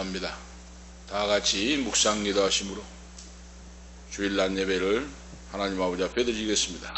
찬양합니다. 다 같이 묵상 기도하심으로 주일 낮 예배를 하나님 아버지 앞에 드리겠습니다.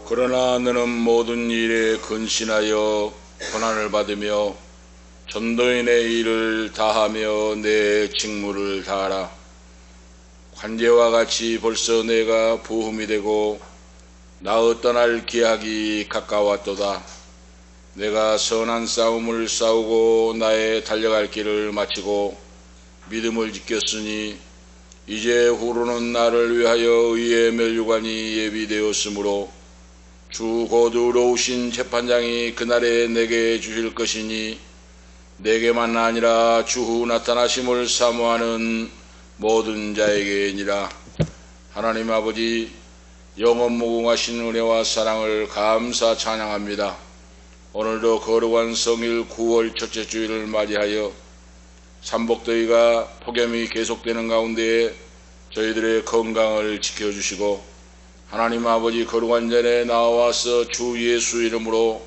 그러나 너는 모든 일에 근신하여 고난을 받으며 전도인의 일을 다하며 내 직무를 다하라. 관제와 같이 벌써 내가 부흠이 되고 나의 떠날 기약이 가까웠도다. 내가 선한 싸움을 싸우고 나의 달려갈 길을 마치고 믿음을 지켰으니 이제 후로는 나를 위하여 의의 면류관이 예비되었으므로 주 곧 의로우신 재판장이 그날에 내게 주실 것이니 내게만 아니라 주후 나타나심을 사모하는 모든 자에게니라. 하나님 아버지, 영원 무궁하신 은혜와 사랑을 감사 찬양합니다. 오늘도 거룩한 성일 9월 첫째 주일을 맞이하여 삼복더위가 폭염이 계속되는 가운데 저희들의 건강을 지켜주시고 하나님 아버지 거룩한 전에 나와서 주 예수 이름으로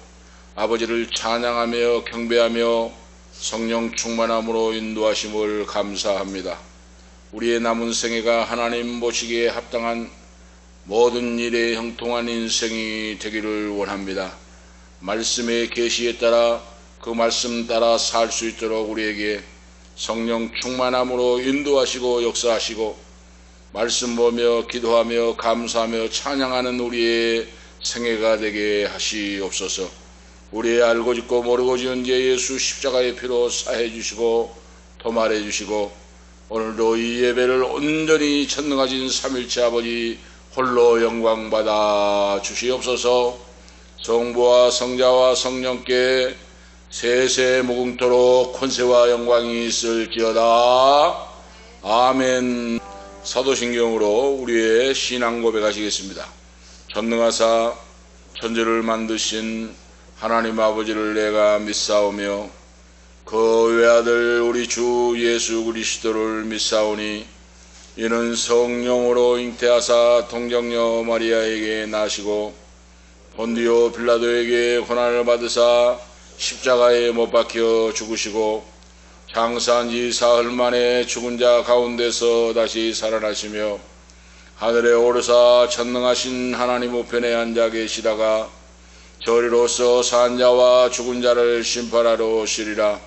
아버지를 찬양하며 경배하며 성령 충만함으로 인도하심을 감사합니다. 우리의 남은 생애가 하나님 보시기에 합당한 모든 일에 형통한 인생이 되기를 원합니다. 말씀의 계시에 따라 그 말씀 따라 살 수 있도록 우리에게 성령 충만함으로 인도하시고 역사하시고 말씀 보며 기도하며 감사하며 찬양하는 우리의 생애가 되게 하시옵소서. 우리의 알고 짓고 모르고 지은 죄 예수 십자가의 피로 사해 주시고 도말해 주시고 오늘도 이 예배를 온전히 전능하신 삼일체 아버지 홀로 영광 받아 주시옵소서. 성부와 성자와 성령께 세세 무궁토록 권세와 영광이 있을지어다. 아멘. 사도신경으로 우리의 신앙 고백하시겠습니다. 전능하사 천지를 만드신 하나님 아버지를 내가 믿사오며 그 외아들 우리 주 예수 그리스도를 믿사오니 이는 성령으로 잉태하사 동정녀 마리아에게 나시고 본디오 빌라도에게 고난을 받으사 십자가에 못 박혀 죽으시고 장사한 지 사흘 만에 죽은 자 가운데서 다시 살아나시며 하늘에 오르사 전능하신 하나님 우편에 앉아 계시다가 저리로서 산 자와 죽은 자를 심판하러 오시리라.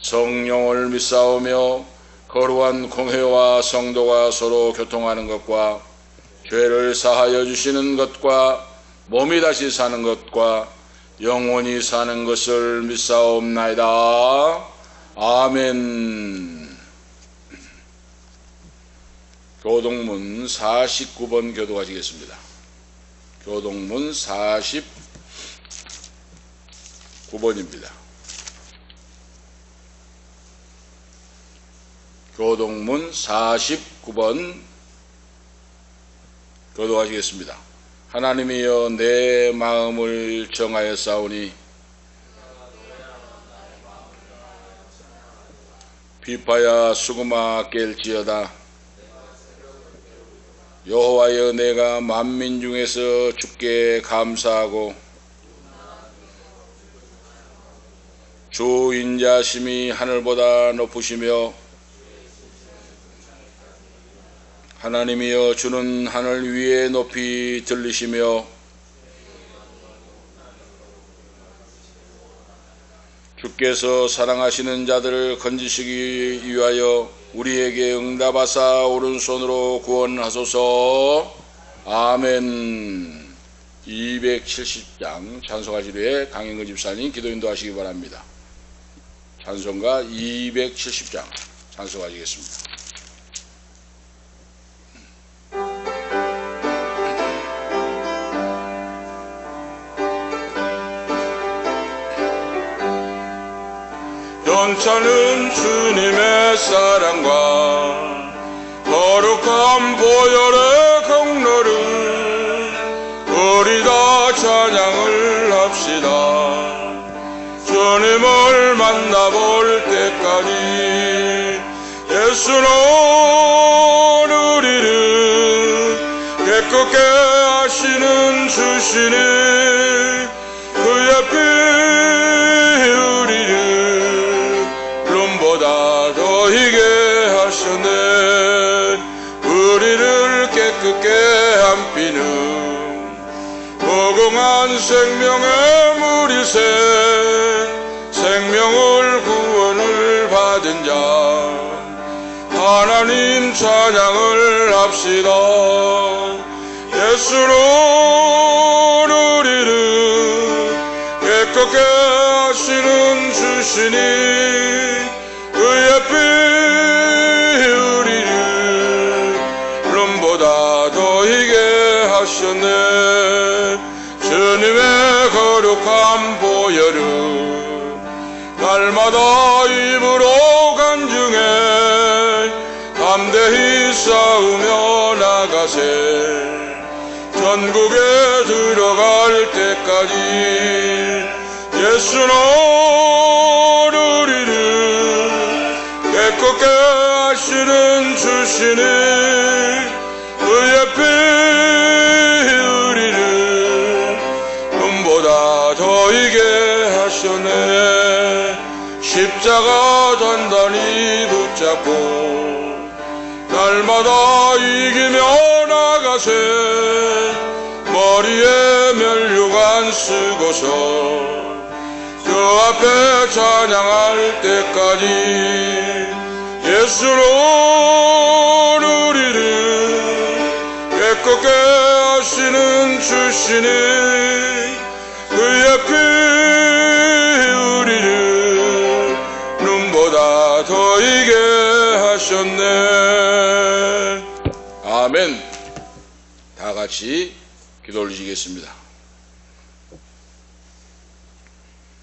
성령을 믿사오며 거룩한 공회와 성도가 서로 교통하는 것과 죄를 사하여 주시는 것과 몸이 다시 사는 것과 영원히 사는 것을 믿사옵나이다. 아멘. 교동문 49번 교도하시겠습니다. 교동문 49번입니다. 교동문 49번 교도하시겠습니다. 하나님이여 내 마음을 정하여 싸우니 비파야 수구마 깰지어다. 여호와여 내가 만민 중에서 주께 감사하고 주 인자심이 하늘보다 높으시며 하나님이여 주는 하늘 위에 높이 들리시며 주께서 사랑하시는 자들을 건지시기 위하여 우리에게 응답하사 오른손으로 구원하소서. 아멘. 270장 찬송하시루에 강인근 집사님 기도 인도하시기 바랍니다. 찬송가 270장 찬송하시겠습니다. 넘쳐는 주님의 사랑과 거룩한 보혈의 공로를 우리 다 찬양을 합시다. 주님을 만나볼 때까지 예수는 우리를 깨끗게 하시는 주시니 그의 피 우리를 눈보다 더 희게 하셨네. 우리를 깨끗게 한 피는 무궁한 생명의 물이세. 생명을 구원을 받은 자 하나님 찬양을 합시다. 예수는 우리를 깨끗게 하시는 주시니 그의 피 우리를 눈보다 더 희게 하셨네. 주님의 거룩한 보혈을 날마다 입으로 간증해 담대히 싸우며 나가세. 전국에 들어갈 때까지 예수는 우리를 깨끗게 하시는 주시니 그의 피 우리를 눈보다 더 희게 하셨네. 십자가 단단히 붙잡고 날마다 이기며 나가세. 머리에 면류관 쓰고서 저 앞에 찬양할 때까지 예수는 우리를 깨끗게 하시는 주시니 그의 피 우리를 눈보다 더 희게 하셨네. 아멘. 다 같이 기도 올리시겠습니다.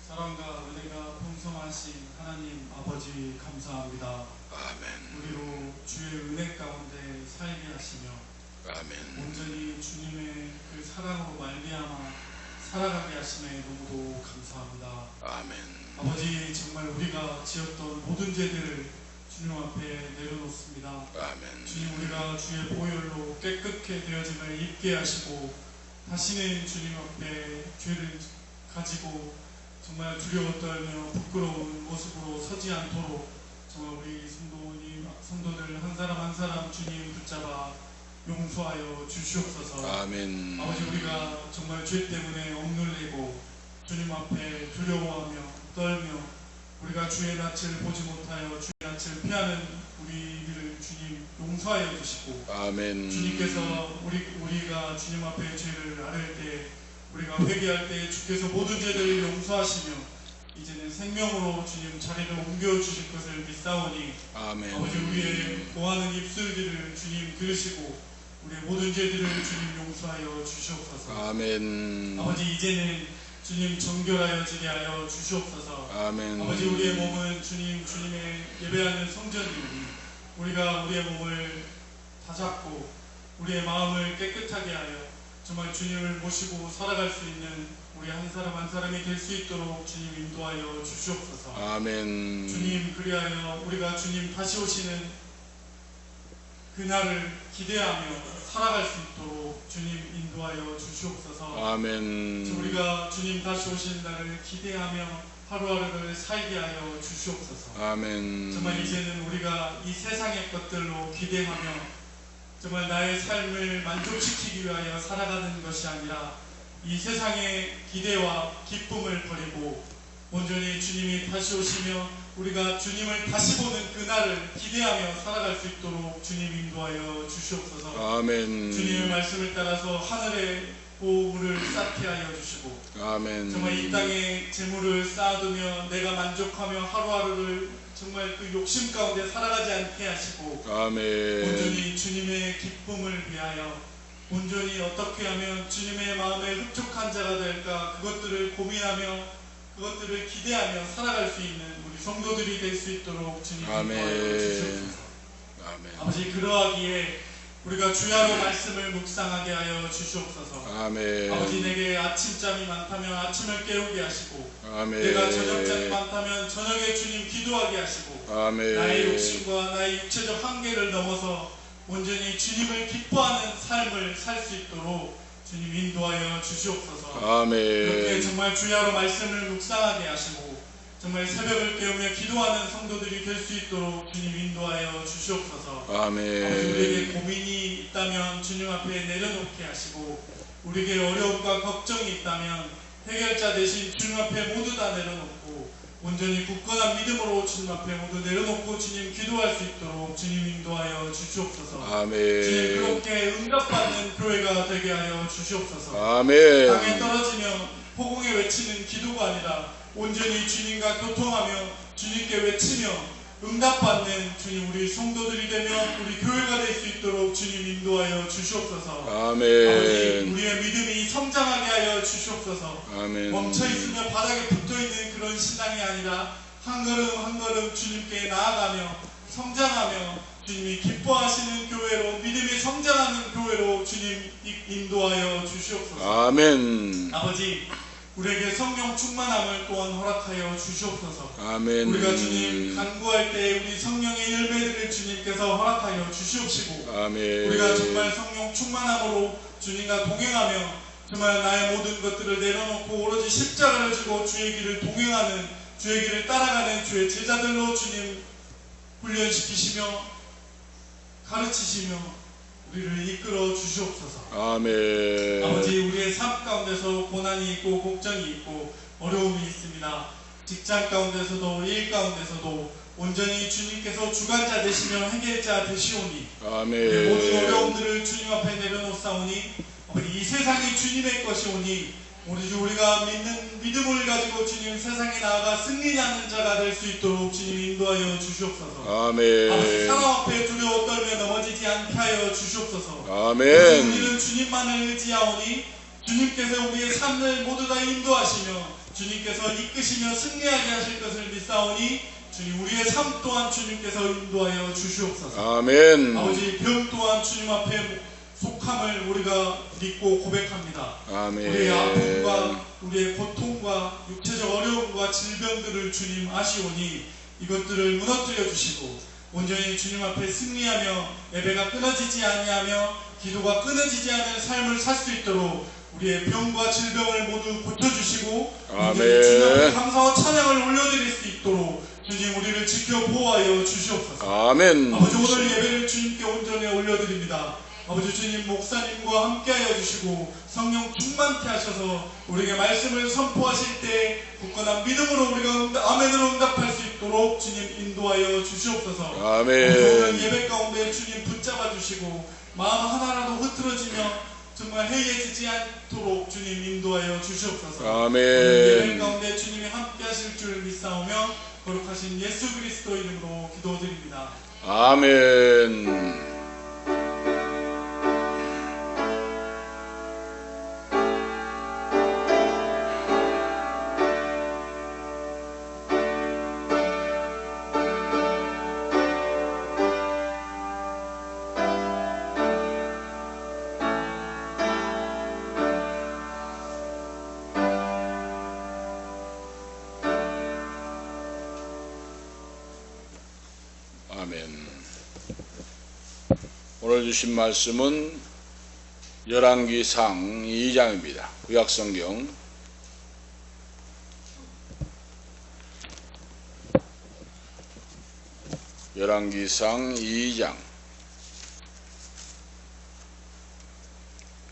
사랑과 은혜가 풍성하신 하나님 아버지 감사합니다. 아멘. 우리로 주의 은혜 가운데 살게 하시며 아멘. 온전히 주님의 그 사랑으로 말미암아 살아가게 하심에 너무도 감사합니다. 아멘. 아버지 정말 우리가 지었던 모든 죄들을 주님 앞에 내려놓습니다. 아멘. 주님 우리가 주의 보혈로 깨끗게 되어짐을 잊게 하시고 다시는 주님 앞에 죄를 가지고 정말 두려워 떨며 부끄러운 모습으로 서지 않도록 정말 우리 성도들 한 사람 한 사람 주님 붙잡아 용서하여 주시옵소서. 아멘. 아버지 우리가 정말 죄 때문에 억눌리고 주님 앞에 두려워하며 떨며 우리가 주의 낯을 보지 못하여 주의 낯을 피하는 우리를 주님 용서하여 주시고 아멘. 주님께서 우리가 주님 앞에 죄를 아뢰 때 우리가 회개할 때 주께서 모든 죄들을 용서하시며 이제는 생명으로 주님 자리를 옮겨주실 것을 믿사오니 아멘. 아버지 우리의 고하는 입술들을 주님 들으시고 우리의 모든 죄들을 주님 용서하여 주시옵소서. 아멘. 아버지 이제는 주님 정결하여 지게 하여 주시옵소서. 아멘. 아버지 우리의 몸은 주님의 예배하는 성전이오니 우리가 우리의 몸을 다잡고 우리의 마음을 깨끗하게 하여 정말 주님을 모시고 살아갈 수 있는 우리 한 사람 한 사람이 될 수 있도록 주님 인도하여 주시옵소서. 아멘. 주님 그리하여 우리가 주님 다시 오시는 그날을 기대하며 살아갈 수 있도록 주님 인도하여 주시옵소서. 아멘. 우리가 주님 다시 오시는 날을 기대하며 하루하루를 살게 하여 주시옵소서. 아멘. 정말 이제는 우리가 이 세상의 것들로 기대하며 정말 나의 삶을 만족시키기 위하여 살아가는 것이 아니라 이 세상의 기대와 기쁨을 버리고 온전히 주님이 다시 오시며 우리가 주님을 다시 보는 그날을 기대하며 살아갈 수 있도록 주님 인도하여 주시옵소서. 아멘. 주님의 말씀을 따라서 하늘의 보물을 쌓게 하여 주시고 아멘. 정말 이 땅에 재물을 쌓아두며 내가 만족하며 하루하루를 정말 그 욕심 가운데 살아가지 않게 하시고 아멘. 온전히 주님의 기쁨을 위하여 온전히 어떻게 하면 주님의 마음에 흡족한 자가 될까 그것들을 고민하며 그것들을 기대하며 살아갈 수 있는 우리 성도들이 될 수 있도록 주님 아멘. 인도하여 주시옵소서. 아멘. 아버지, 그러하기에 우리가 주야로 말씀을 묵상하게 하여 주시옵소서. 아멘. 아버지, 내게 아침잠이 많다면 아침을 깨우게 하시고, 아멘. 내가 저녁잠이 많다면 저녁에 주님 기도하게 하시고, 아멘. 나의 욕심과 나의 육체적 한계를 넘어서 온전히 주님을 기뻐하는 삶을 살 수 있도록 주님 인도하여 주시옵소서. 이렇게 아멘. 정말 주야로 말씀을 묵상하게 하시고 정말 새벽을 깨우며 기도하는 성도들이 될 수 있도록 주님 인도하여 주시옵소서. 아버지, 우리에게 아멘. 고민이 있다면 주님 앞에 내려놓게 하시고, 우리에게 어려움과 걱정이 있다면 해결자 대신 주님 앞에 모두 다 내려놓고 온전히 굳건한 믿음으로 주님 앞에 모두 내려놓고 주님 기도할 수 있도록 주님 인도하여 주시옵소서. 주님, 아멘. 그렇게 응답받는 교회가 되게 하여 주시옵소서. 땅에 아멘. 떨어지며 포공에 외치는 기도가 아니라 온전히 주님과 교통하며 주님께 외치며 응답받는 주님, 우리 성도들이 되며 우리 교회가 될 수 있도록 주님 인도하여 주시옵소서. 아버지, 아멘. 우리의 믿음이 성장하게 하여 주시옵소서. 아멘. 멈춰있으며 바닥에 붙어있는 그런 신앙이 아니라 한 걸음 한 걸음 주님께 나아가며 성장하며 주님이 기뻐하시는 교회로, 믿음이 성장하는 교회로 주님 인도하여 주시옵소서. 아멘. 아버지, 우리에게 성령 충만함을 또한 허락하여 주시옵소서. 아멘. 우리가 주님 간구할 때 우리 성령의 열매들을 주님께서 허락하여 주시옵시고, 아멘. 우리가 정말 성령 충만함으로 주님과 동행하며 정말 나의 모든 것들을 내려놓고 오로지 십자가를 지고 주의 길을 동행하는, 주의 길을 따라가는 주의 제자들로 주님 훈련시키시며 가르치시며 우리를 이끌어 주시옵소서. 아멘. 아버지, 우리의 삶 가운데서 고난이 있고 걱정이 있고 어려움이 있습니다. 직장 가운데서도 일 가운데서도 온전히 주님께서 주관자 되시며 해결자 되시오니 아멘. 모든 어려움들을 주님 앞에 내려놓사오니 아버지, 이 세상이 주님의 것이오니 우리가 믿는 믿음을 가지고 주님 세상에 나아가 승리하는 자가 될 수 있도록 주님 인도하여 주시옵소서. 아멘. 아버지, 사람 앞에 두려워 떨며 넘어지지 않게 하여 주시옵소서. 아멘. 우리는 주님만을 의지하오니 주님께서 우리의 삶을 모두 다 인도하시며 주님께서 이끄시며 승리하게 하실 것을 믿사오니 주님, 우리의 삶 또한 주님께서 인도하여 주시옵소서. 아멘. 아버지, 병 또한 주님 앞에 속함을 우리가 믿고 고백합니다. 아멘. 우리의 아픔과 우리의 고통과 육체적 어려움과 질병들을 주님 아시오니 이것들을 무너뜨려 주시고 온전히 주님 앞에 승리하며 예배가 끊어지지 아니하며 기도가 끊어지지 않은 삶을 살 수 있도록 우리의 병과 질병을 모두 고쳐주시고 온전히 주님 앞에 감사와 찬양을 올려드릴 수 있도록 주님, 우리를 지켜 보호하여 주시옵소서. 아멘. 아버지, 오늘 예배를 주님께 온전히 올려드립니다. 아버지, 주님 목사님과 함께하여 주시고 성령 충만케 하셔서 우리에게 말씀을 선포하실 때 굳건한 믿음으로 우리가 아멘으로 응답할 수 있도록 주님 인도하여 주시옵소서. 아멘. 오늘 예배 가운데 주님 붙잡아 주시고 마음 하나라도 흐트러지며 정말 해이해지지 않도록 주님 인도하여 주시옵소서. 아멘. 오늘 예배 가운데 주님이 함께 하실 줄 믿사오며 거룩하신 예수 그리스도 이름으로 기도드립니다. 아멘. 아멘. 오늘 주신 말씀은 열왕기상 2장입니다. 구약성경 열왕기상 2장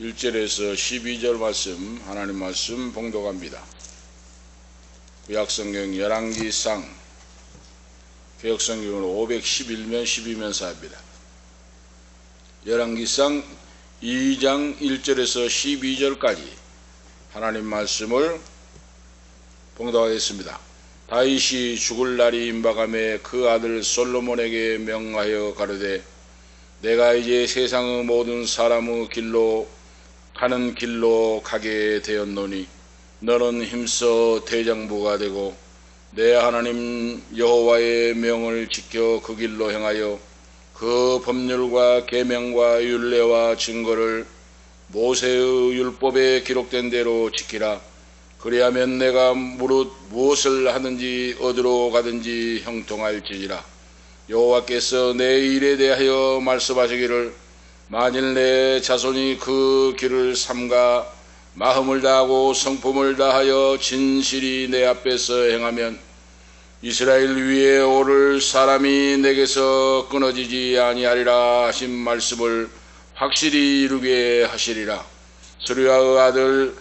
1절에서 12절 말씀, 하나님 말씀 봉독합니다. 구약성경 열왕기상, 개역성경으로 511면 12면사입니다. 열왕기상 2장 1절에서 12절까지 하나님 말씀을 봉독하겠습니다. 다윗이 죽을 날이 임박함에 그 아들 솔로몬에게 명하여 가로되 내가 이제 세상의 모든 사람의 길로 가는 길로 가게 되었노니 너는 힘써 대장부가 되고 내 하나님 여호와의 명을 지켜 그 길로 행하여 그 법률과 계명과 율례와 증거를 모세의 율법에 기록된 대로 지키라. 그리하면 내가 무릇 무엇을 하든지 어디로 가든지 형통할지니라. 여호와께서 내 일에 대하여 말씀하시기를 만일 내 자손이 그 길을 삼가 마음을 다하고 성품을 다하여 진실이 내 앞에서 행하면 이스라엘 위에 오를 사람이 내게서 끊어지지 아니하리라 하신 말씀을 확실히 이루게 하시리라. 스루야의 아들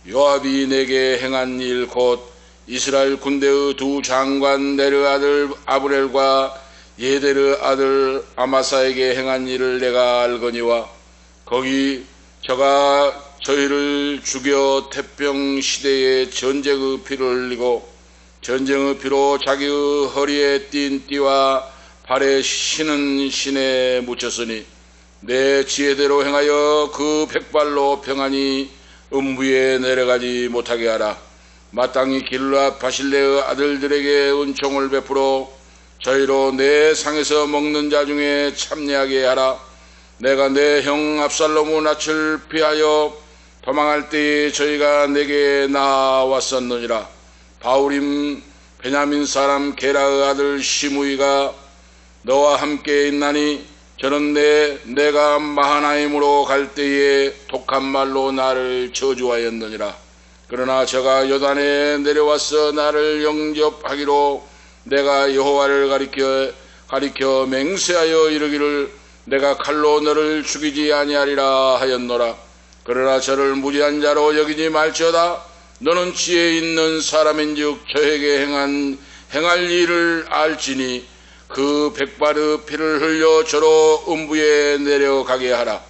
요압이 내게 행한 일 곧 이스라엘 군대의 두 장관 네르 아들 아브넬과 예데르 아들 아마사에게 행한 일을 내가 알거니와 거기 저가 저희를 죽여 태평 시대에 전쟁의 피를 흘리고 전쟁의 피로 자기의 허리에 띤 띠와 발에 신은 신에 묻혔으니 내 지혜대로 행하여 그 백발로 평안히 음부에 내려가지 못하게 하라. 마땅히 길앗 바실레의 아들들에게 은총을 베풀어 저희로 내 상에서 먹는 자 중에 참여하게 하라. 내가 내 형 압살롬의 낯을 피하여 도망할 때에 저희가 내게 나왔었느니라. 바울임 베냐민 사람 게라의 아들 시므이가 너와 함께 있나니 저는 내가 마하나임으로 갈 때에 독한 말로 나를 저주하였느니라. 그러나 저가 요단에 내려와서 나를 영접하기로 내가 여호와를 가리켜 맹세하여 이르기를 내가 칼로 너를 죽이지 아니하리라 하였노라. 그러나 저를 무지한 자로 여기지 말지어다. 너는 지혜 있는 사람인즉 저에게 행할 일을 알지니 그 백발의 피를 흘려 저로 음부에 내려가게 하라.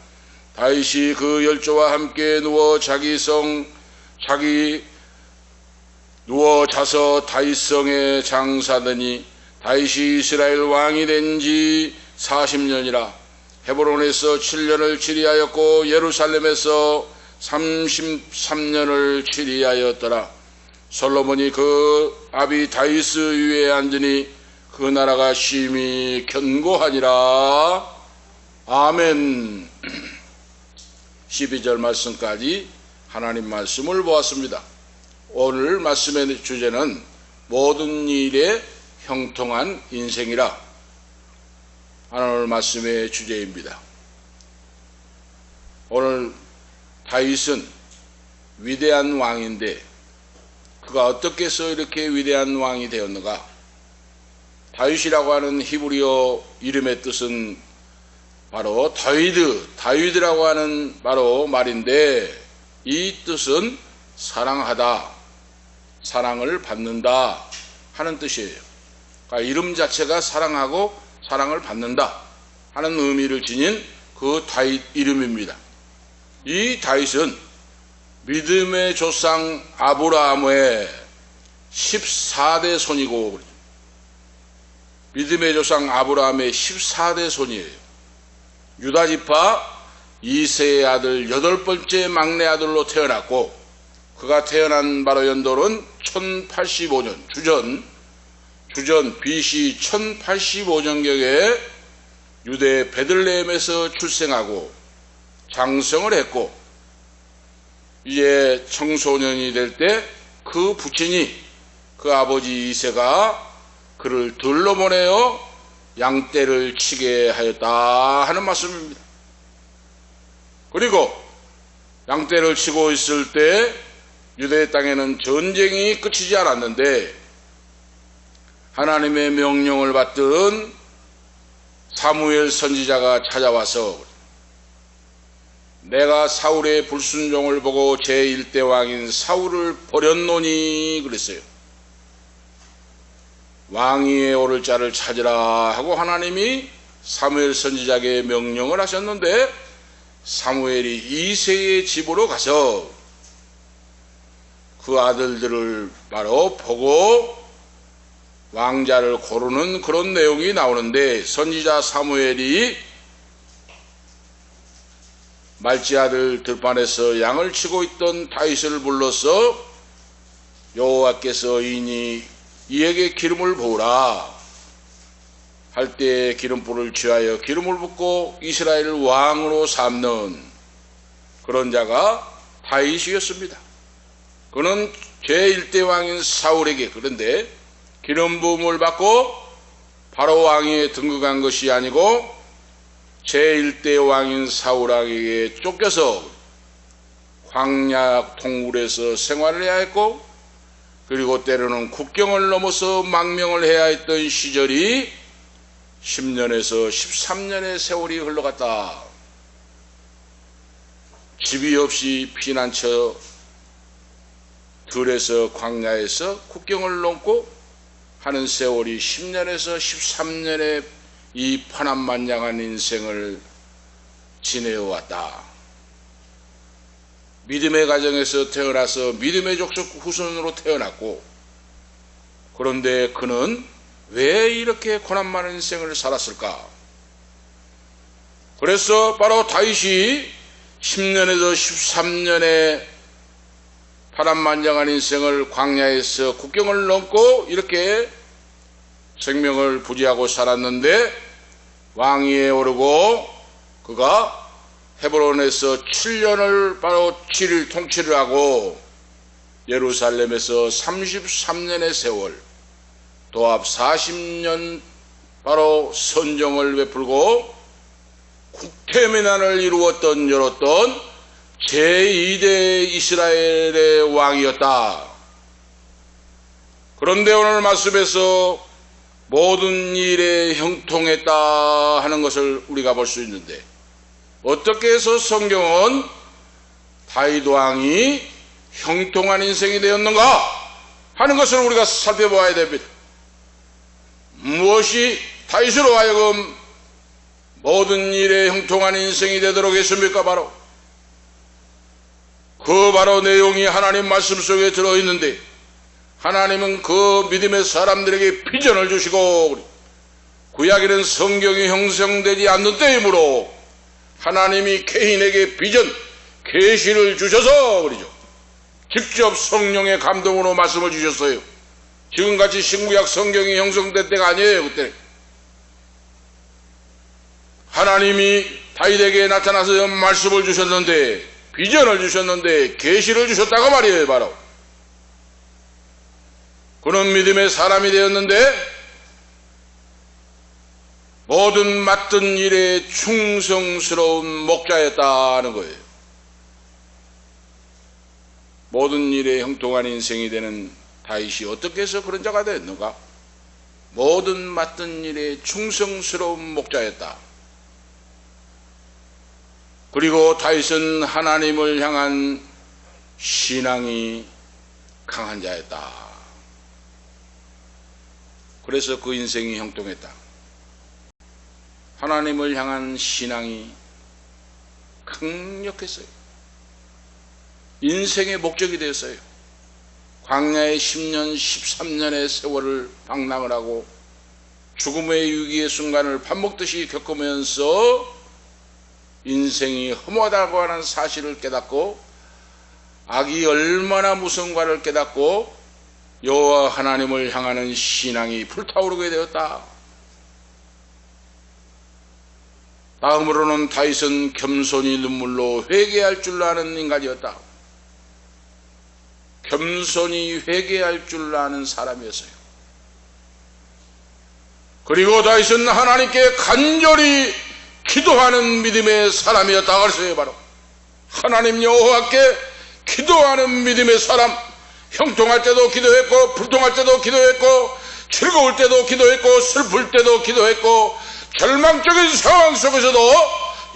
다윗이 그 열조와 함께 누워 자서 다윗 성에 장사하더니 다윗이 이스라엘 왕이 된 지 40년이라. 헤브론에서 7년을 치리하였고 예루살렘에서 33년을 치리하였더라. 솔로몬이 그 아비 다윗 위에 앉으니 그 나라가 심히 견고하니라. 아멘. 12절 말씀까지 하나님 말씀을 보았습니다. 오늘 말씀의 주제는 모든 일에 형통한 인생이라 오늘 말씀의 주제입니다. 오늘 다윗은 위대한 왕인데 그가 어떻게 해서 이렇게 위대한 왕이 되었는가? 다윗이라고 하는 히브리어 이름의 뜻은 바로 다윗이라고 하는 바로 말인데 이 뜻은 사랑하다, 사랑을 받는다 하는 뜻이에요. 그러니까 이름 자체가 사랑하고 사랑을 받는다 하는 의미를 지닌 그 다윗 이름입니다. 이 다윗은 믿음의 조상 아브라함의 14대 손이고 믿음의 조상 아브라함의 14대 손이에요. 유다지파 이세의 아들 8번째 막내 아들로 태어났고 그가 태어난 바로 연도는 1085년 주전 BC 1085년경에 유대 베들레헴에서 출생하고 장성을 했고 이제 청소년이 될 때 그 부친이 그 아버지 이세가 그를 들러 보내어 양떼를 치게 하였다 하는 말씀입니다. 그리고 양떼를 치고 있을 때 유대 땅에는 전쟁이 끝이지 않았는데 하나님의 명령을 받던 사무엘 선지자가 찾아와서 내가 사울의 불순종을 보고 제1대 왕인 사울을 버렸노니 그랬어요. 왕위에 오를 자를 찾으라 하고 하나님이 사무엘 선지자에게 명령을 하셨는데 사무엘이 이새의 집으로 가서 그 아들들을 바로 보고 왕자를 고르는 그런 내용이 나오는데 선지자 사무엘이 말지 아들 들판에서 양을 치고 있던 다윗을 불러서 여호와께서 이에게 기름을 부으라 할 때 기름불을 취하여 기름을 붓고 이스라엘 왕으로 삼는 그런 자가 다윗이었습니다. 그는 제1대 왕인 사울에게, 그런데 기름 부음을 받고 바로 왕위에 등극한 것이 아니고 제1대 왕인 사울 왕에게 쫓겨서 광야 동굴에서 생활을 해야 했고, 그리고 때로는 국경을 넘어서 망명을 해야 했던 시절이 10년에서 13년의 세월이 흘러갔다. 집이 없이 피난처 들에서 광야에서 국경을 넘고 하는 세월이 10년에서 13년의 이 파란만장한 인생을 지내어 왔다. 믿음의 가정에서 태어나서 믿음의 족속 후손으로 태어났고, 그런데 그는 왜 이렇게 고난 많은 인생을 살았을까? 그래서 바로 다윗이 10년에서 13년의 파란만장한 인생을 광야에서 국경을 넘고 이렇게 생명을 부지하고 살았는데, 왕위에 오르고 그가 헤브론에서 7년을 바로 7일 통치를 하고 예루살렘에서 33년의 세월, 도합 40년 바로 선정을 베풀고 국태민안을 열었던 제2대 이스라엘의 왕이었다. 그런데 오늘 말씀에서 모든 일에 형통했다 하는 것을 우리가 볼 수 있는데, 어떻게 해서 성경은 다윗 왕이 형통한 인생이 되었는가 하는 것을 우리가 살펴보아야 됩니다. 무엇이 다윗으로 하여금 모든 일에 형통한 인생이 되도록 했습니까? 바로 내용이 하나님 말씀 속에 들어있는데, 하나님은 그 믿음의 사람들에게 비전을 주시고, 구약에는 성경이 형성되지 않는 때이므로 하나님이 개인에게 비전, 계시를 주셔서 그러죠. 직접 성령의 감동으로 말씀을 주셨어요. 지금같이 신구약 성경이 형성된 때가 아니에요. 그때 하나님이 다윗에게 나타나서 말씀을 주셨는데, 비전을 주셨는데, 계시를 주셨다고 말이에요. 바로 그는 믿음의 사람이 되었는데, 모든 맡은 일에 충성스러운 목자였다는 거예요. 모든 일에 형통한 인생이 되는 다윗이 어떻게 해서 그런 자가 되었는가? 모든 맡은 일에 충성스러운 목자였다. 그리고 다윗은 하나님을 향한 신앙이 강한 자였다. 그래서 그 인생이 형통했다. 하나님을 향한 신앙이 강력했어요. 인생의 목적이 되었어요. 광야의 10년, 13년의 세월을 방랑을 하고 죽음의 위기의 순간을 밥 먹듯이 겪으면서 인생이 허무하다고 하는 사실을 깨닫고, 악이 얼마나 무서운가를 깨닫고 여호와 하나님을 향하는 신앙이 불타오르게 되었다. 다음으로는 다윗은 겸손히 눈물로 회개할 줄 아는 인간이었다. 겸손히 회개할 줄 아는 사람이었어요. 그리고 다윗은 하나님께 간절히 기도하는 믿음의 사람이었다. 그랬어요. 바로 하나님 여호와께 기도하는 믿음의 사람. 형통할 때도 기도했고, 불통할 때도 기도했고, 즐거울 때도 기도했고, 슬플 때도 기도했고, 절망적인 상황 속에서도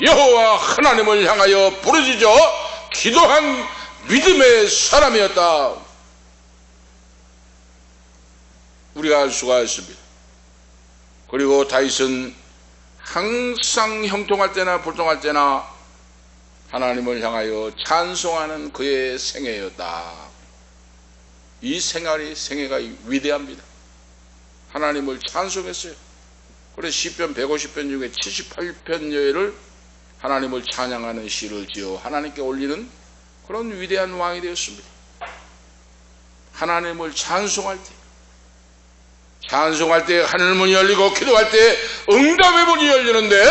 여호와 하나님을 향하여 부르짖어 기도한 믿음의 사람이었다. 우리가 알 수가 있습니다. 그리고 다윗은 항상 형통할 때나 불통할 때나 하나님을 향하여 찬송하는 그의 생애였다. 이 생애가 위대합니다. 하나님을 찬송했어요. 그래서 시편 150편 중에 78편여를 하나님을 찬양하는 시를 지어 하나님께 올리는 그런 위대한 왕이 되었습니다. 하나님을 찬송할 때 하늘문이 열리고 기도할 때 응답의 문이 열리는데,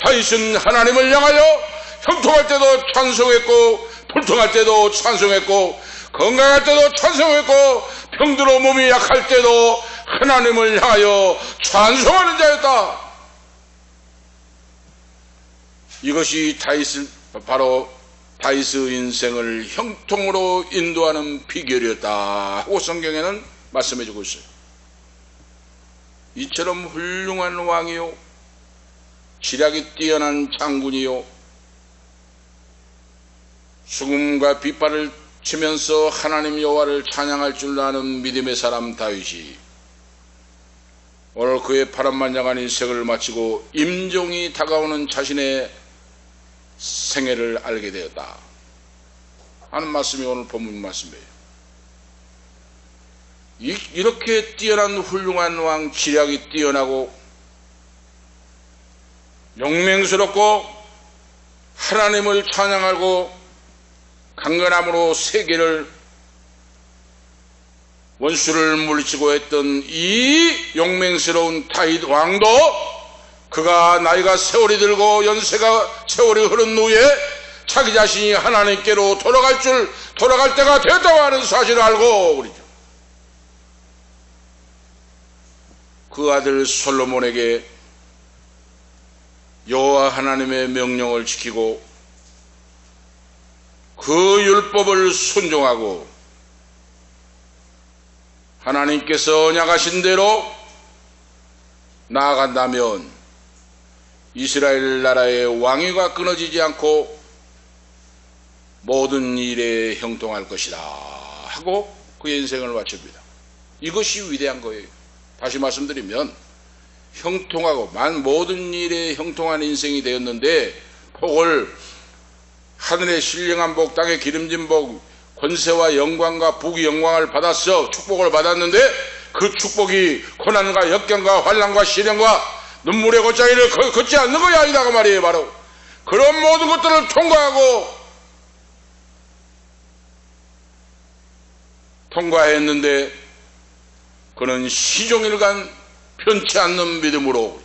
다윗은 하나님을 향하여 형통할 때도 찬송했고 불통할 때도 찬송했고 건강할 때도 찬송했고 병들어 몸이 약할 때도 하나님을 향하여 찬송하는 자였다. 이것이 바로 다윗의 인생을 형통으로 인도하는 비결이었다 하고 성경에는 말씀해주고 있어요. 이처럼 훌륭한 왕이요, 지략이 뛰어난 장군이요, 죽음과 빗발을 치면서 하나님 여호와를 찬양할 줄 아는 믿음의 사람 다윗이 오늘 그의 파란만장한 인생을 마치고 임종이 다가오는 자신의 생애를 알게 되었다 하는 말씀이 오늘 본문 말씀이에요. 이렇게 뛰어난 훌륭한 왕, 지략이 뛰어나고 용맹스럽고 하나님을 찬양하고 강건함으로 세계를 원수를 물리치고 했던 이 용맹스러운 다윗 왕도 그가 나이가 세월이 들고 연세가 세월이 흐른 후에 자기 자신이 하나님께로 돌아갈 때가 되었다고 하는 사실을 알고 그러죠. 그 아들 솔로몬에게 여호와 하나님의 명령을 지키고 그 율법을 순종하고 하나님께서 언약하신 대로 나아간다면 이스라엘 나라의 왕위가 끊어지지 않고 모든 일에 형통할 것이다 하고 그의 인생을 마칩니다. 이것이 위대한 거예요. 다시 말씀드리면 형통하고 모든 일에 형통한 인생이 되었는데, 복을 하늘의 신령한 복, 땅의 기름진 복, 권세와 영광과 부귀 영광을 받았어 축복을 받았는데, 그 축복이 고난과 역경과 환난과 시련과 눈물의 곧자리를 걷지 않는 것이 아니다 그 말이에요. 바로 그런 모든 것들을 통과했는데 그는 시종일관 편치 않는 믿음으로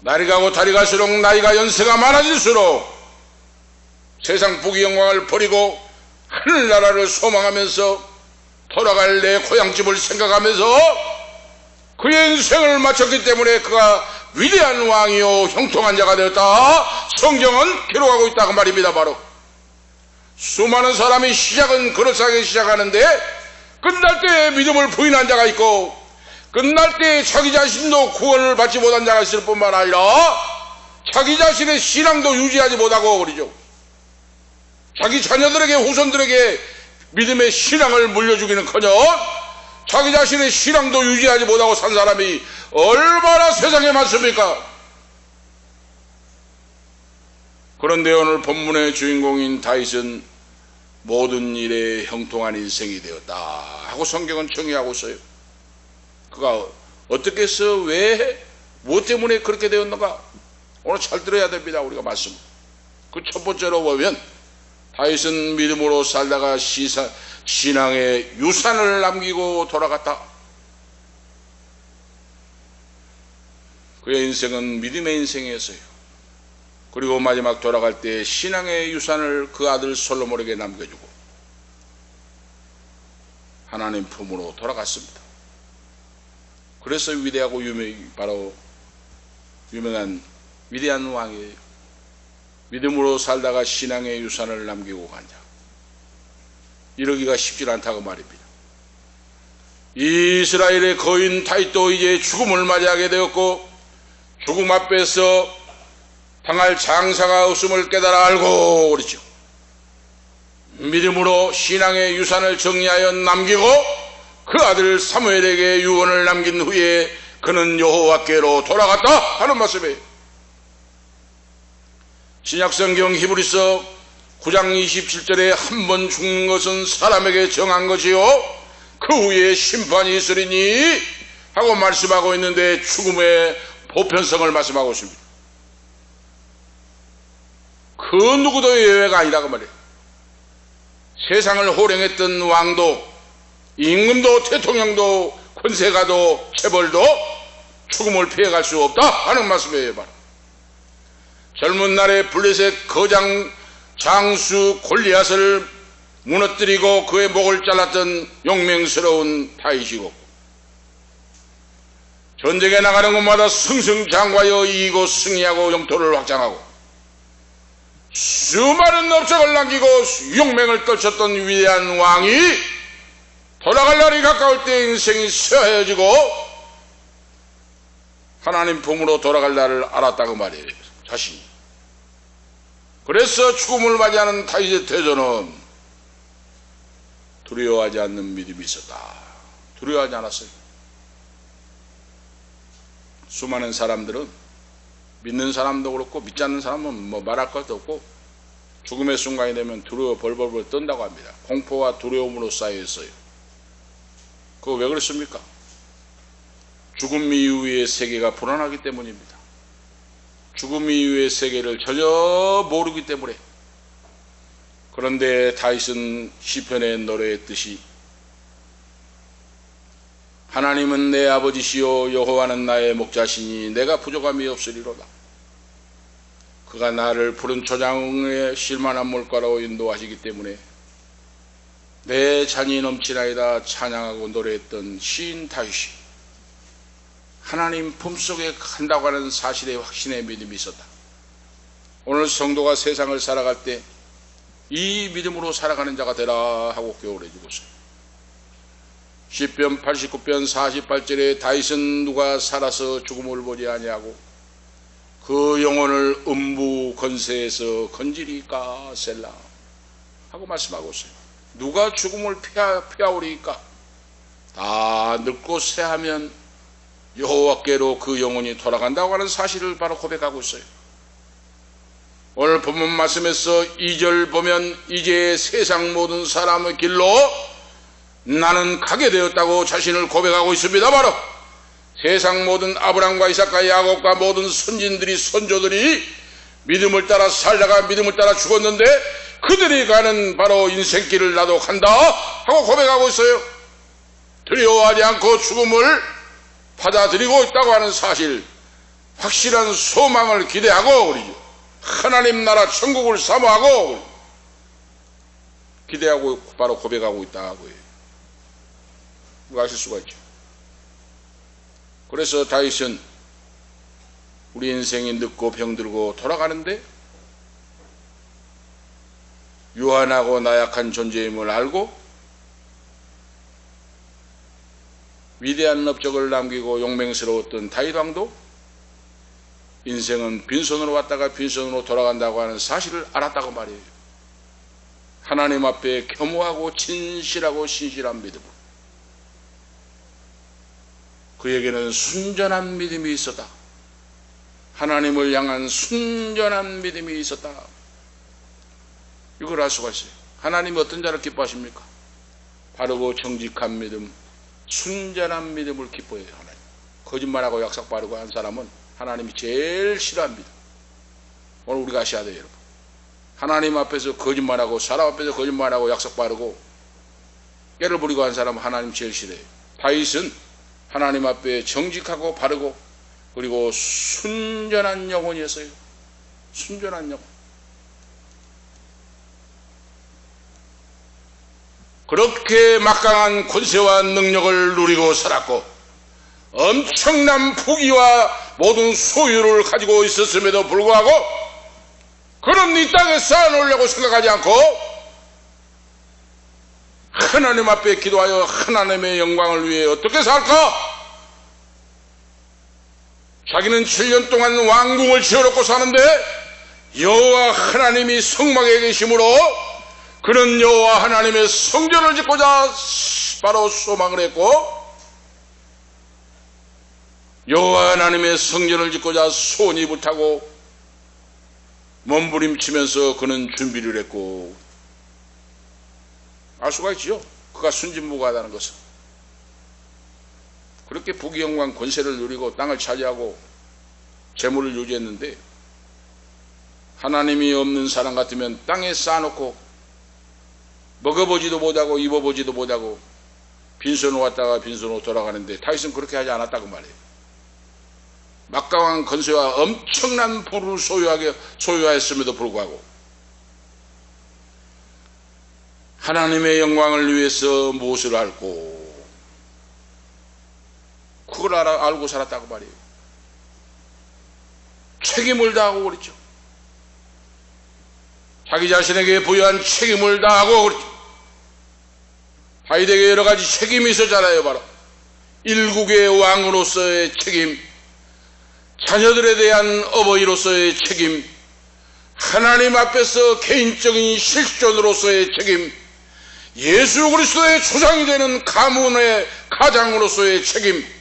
날이 가고 달이 갈수록 나이가 연세가 많아질수록 세상 부귀 영광을 버리고 하늘나라를 소망하면서 돌아갈 내 고향집을 생각하면서 그의 인생을 마쳤기 때문에 그가 위대한 왕이요 형통한 자가 되었다 성경은 기록하고 있다 그 말입니다. 바로 수많은 사람이 시작은 그럴싸하게 시작하는데 끝날 때 믿음을 부인한 자가 있고 끝날 때 자기 자신도 구원을 받지 못한 자가 있을 뿐만 아니라 자기 자신의 신앙도 유지하지 못하고 그러죠. 자기 자녀들에게 후손들에게 믿음의 신앙을 물려주기는커녕 자기 자신의 신앙도 유지하지 못하고 산 사람이 얼마나 세상에 많습니까? 그런데 오늘 본문의 주인공인 다윗은 모든 일에 형통한 인생이 되었다 하고 성경은 정의하고 있어요. 그가 어떻게 해서 무엇 때문에 그렇게 되었는가? 오늘 잘 들어야 됩니다. 우리가 말씀. 그 첫 번째로 보면 다윗은 믿음으로 살다가 신앙의 유산을 남기고 돌아갔다. 그의 인생은 믿음의 인생이었어요. 그리고 마지막 돌아갈 때 신앙의 유산을 그 아들 솔로몬에게 남겨주고 하나님 품으로 돌아갔습니다. 그래서 위대하고 유명한 위대한 왕이에요. 믿음으로 살다가 신앙의 유산을 남기고 간 자. 이러기가 쉽지 않다고 말입니다. 이스라엘의 거인 다윗도 이제 죽음을 맞이하게 되었고 죽음 앞에서 당할 장사가 없음을 깨달아 알고 그렇죠. 믿음으로 신앙의 유산을 정리하여 남기고 그 아들 사무엘에게 유언을 남긴 후에 그는 여호와께로 돌아갔다 하는 말씀이에요. 신약성경 히브리서 9장 27절에 한 번 죽는 것은 사람에게 정한 것이요 그 후에 심판이 있으리니 하고 말씀하고 있는데 죽음의 보편성을 말씀하고 있습니다. 그 누구도 예외가 아니라고 말이에요. 세상을 호령했던 왕도, 임금도, 대통령도, 권세가도, 재벌도 죽음을 피해갈 수 없다 하는 말씀이에요. 바로 젊은 날에 블레셋 거장 장수 골리앗을 무너뜨리고 그의 목을 잘랐던 용맹스러운 다윗이고, 전쟁에 나가는 곳마다 승승장구하여 이기고 승리하고 영토를 확장하고 수많은 업적을 남기고 용맹을 떨쳤던 위대한 왕이 돌아갈 날이 가까울 때 인생이 쇠하여지고 하나님 품으로 돌아갈 날을 알았다고 말이에요, 자신이. 그래서 죽음을 맞이하는 다윗의 태도는 두려워하지 않는 믿음이 있었다. 두려워하지 않았어요. 수많은 사람들은, 믿는 사람도 그렇고 믿지 않는 사람은 뭐 말할 것도 없고 죽음의 순간이 되면 두려워 벌벌벌 떤다고 합니다. 공포와 두려움으로 쌓여 있어요. 그거 왜 그렇습니까? 죽음 이후의 세계가 불안하기 때문입니다. 죽음 이후의 세계를 전혀 모르기 때문에. 그런데 다윗은 시편에 노래했듯이 하나님은 내 아버지시요 여호와는 나의 목자시니 내가 부족함이 없으리로다. 그가 나를 푸른 초장에 쉴만한 물가로 인도하시기 때문에 내 잔이 넘치나이다 찬양하고 노래했던 시인 다윗이 하나님 품속에 간다고 하는 사실의 확신의 믿음이 있었다. 오늘 성도가 세상을 살아갈 때 이 믿음으로 살아가는 자가 되라 하고 교훈해 주고 있어요. 시편 89편 48절에 다윗은 누가 살아서 죽음을 보지 아니하고 그 영혼을 음부 건세에서 건지리까 셀라 하고 말씀하고 있어요. 누가 죽음을 피하오리까? 다 늙고 쇠하면 여호와께로 그 영혼이 돌아간다고 하는 사실을 바로 고백하고 있어요. 오늘 본문 말씀에서 2절 보면 이제 세상 모든 사람의 길로 나는 가게 되었다고 자신을 고백하고 있습니다. 바로 세상 모든 아브라함과 이삭과 야곱과 모든 선진들이, 선조들이 믿음을 따라 살다가 믿음을 따라 죽었는데 그들이 가는 바로 인생길을 나도 간다 하고 고백하고 있어요. 두려워하지 않고 죽음을 받아들이고 있다고 하는 사실, 확실한 소망을 기대하고 우리 하나님 나라 천국을 사모하고 기대하고 바로 고백하고 있다고 해요. 누가 아실 수가 있죠. 그래서 다윗은 우리 인생이 늙고 병들고 돌아가는데 유한하고 나약한 존재임을 알고 위대한 업적을 남기고 용맹스러웠던 다윗 왕도 인생은 빈손으로 왔다가 빈손으로 돌아간다고 하는 사실을 알았다고 말이에요. 하나님 앞에 겸허하고 진실하고 신실한 믿음, 그에게는 순전한 믿음이 있었다. 하나님을 향한 순전한 믿음이 있었다. 이걸 알 수가 있어요. 하나님이 어떤 자를 기뻐하십니까? 바르고 정직한 믿음, 순전한 믿음을 기뻐해요. 하나님. 거짓말하고 약속 바르고 한 사람은 하나님이 제일 싫어합니다. 오늘 우리가 아셔야 돼요, 여러분. 하나님 앞에서 거짓말하고 사람 앞에서 거짓말하고 약속 바르고 깨를 부리고 한 사람은 하나님 제일 싫어해요. 다윗은 하나님 앞에 정직하고 바르고 그리고 순전한 영혼이었어요. 순전한 영혼. 그렇게 막강한 권세와 능력을 누리고 살았고 엄청난 부귀와 모든 소유를 가지고 있었음에도 불구하고 그런 이 땅에 쌓아놓으려고 생각하지 않고 하나님 앞에 기도하여 하나님의 영광을 위해 어떻게 살까? 자기는 7년 동안 왕궁을 지어놓고 사는데 여호와 하나님이 성막에 계심으로 그는 여호와 하나님의 성전을 짓고자 바로 소망을 했고 여호와 하나님의 성전을 짓고자 손이 불타고 몸부림치면서 그는 준비를 했고 알 수가 있지요. 그가 순진무구하다는 것은. 그렇게 부귀영광 권세를 누리고 땅을 차지하고 재물을 유지했는데 하나님이 없는 사람 같으면 땅에 쌓아놓고 먹어보지도 못하고 입어보지도 못하고 빈손으로 왔다가 빈손으로 돌아가는데 다윗은 그렇게 하지 않았다고 말해요. 막강한 건세와 엄청난 부를 소유하였음에도 불구하고 하나님의 영광을 위해서 무엇을 알고 그걸 알고 살았다고 말이에요. 책임을 다하고 그랬죠. 자기 자신에게 부여한 책임을 다하고 그랬죠. 다윗에게 여러 가지 책임이 있었잖아요. 바로 일국의 왕으로서의 책임, 자녀들에 대한 어버이로서의 책임, 하나님 앞에서 개인적인 실존으로서의 책임, 예수 그리스도의 초상이 되는 가문의 가장으로서의 책임,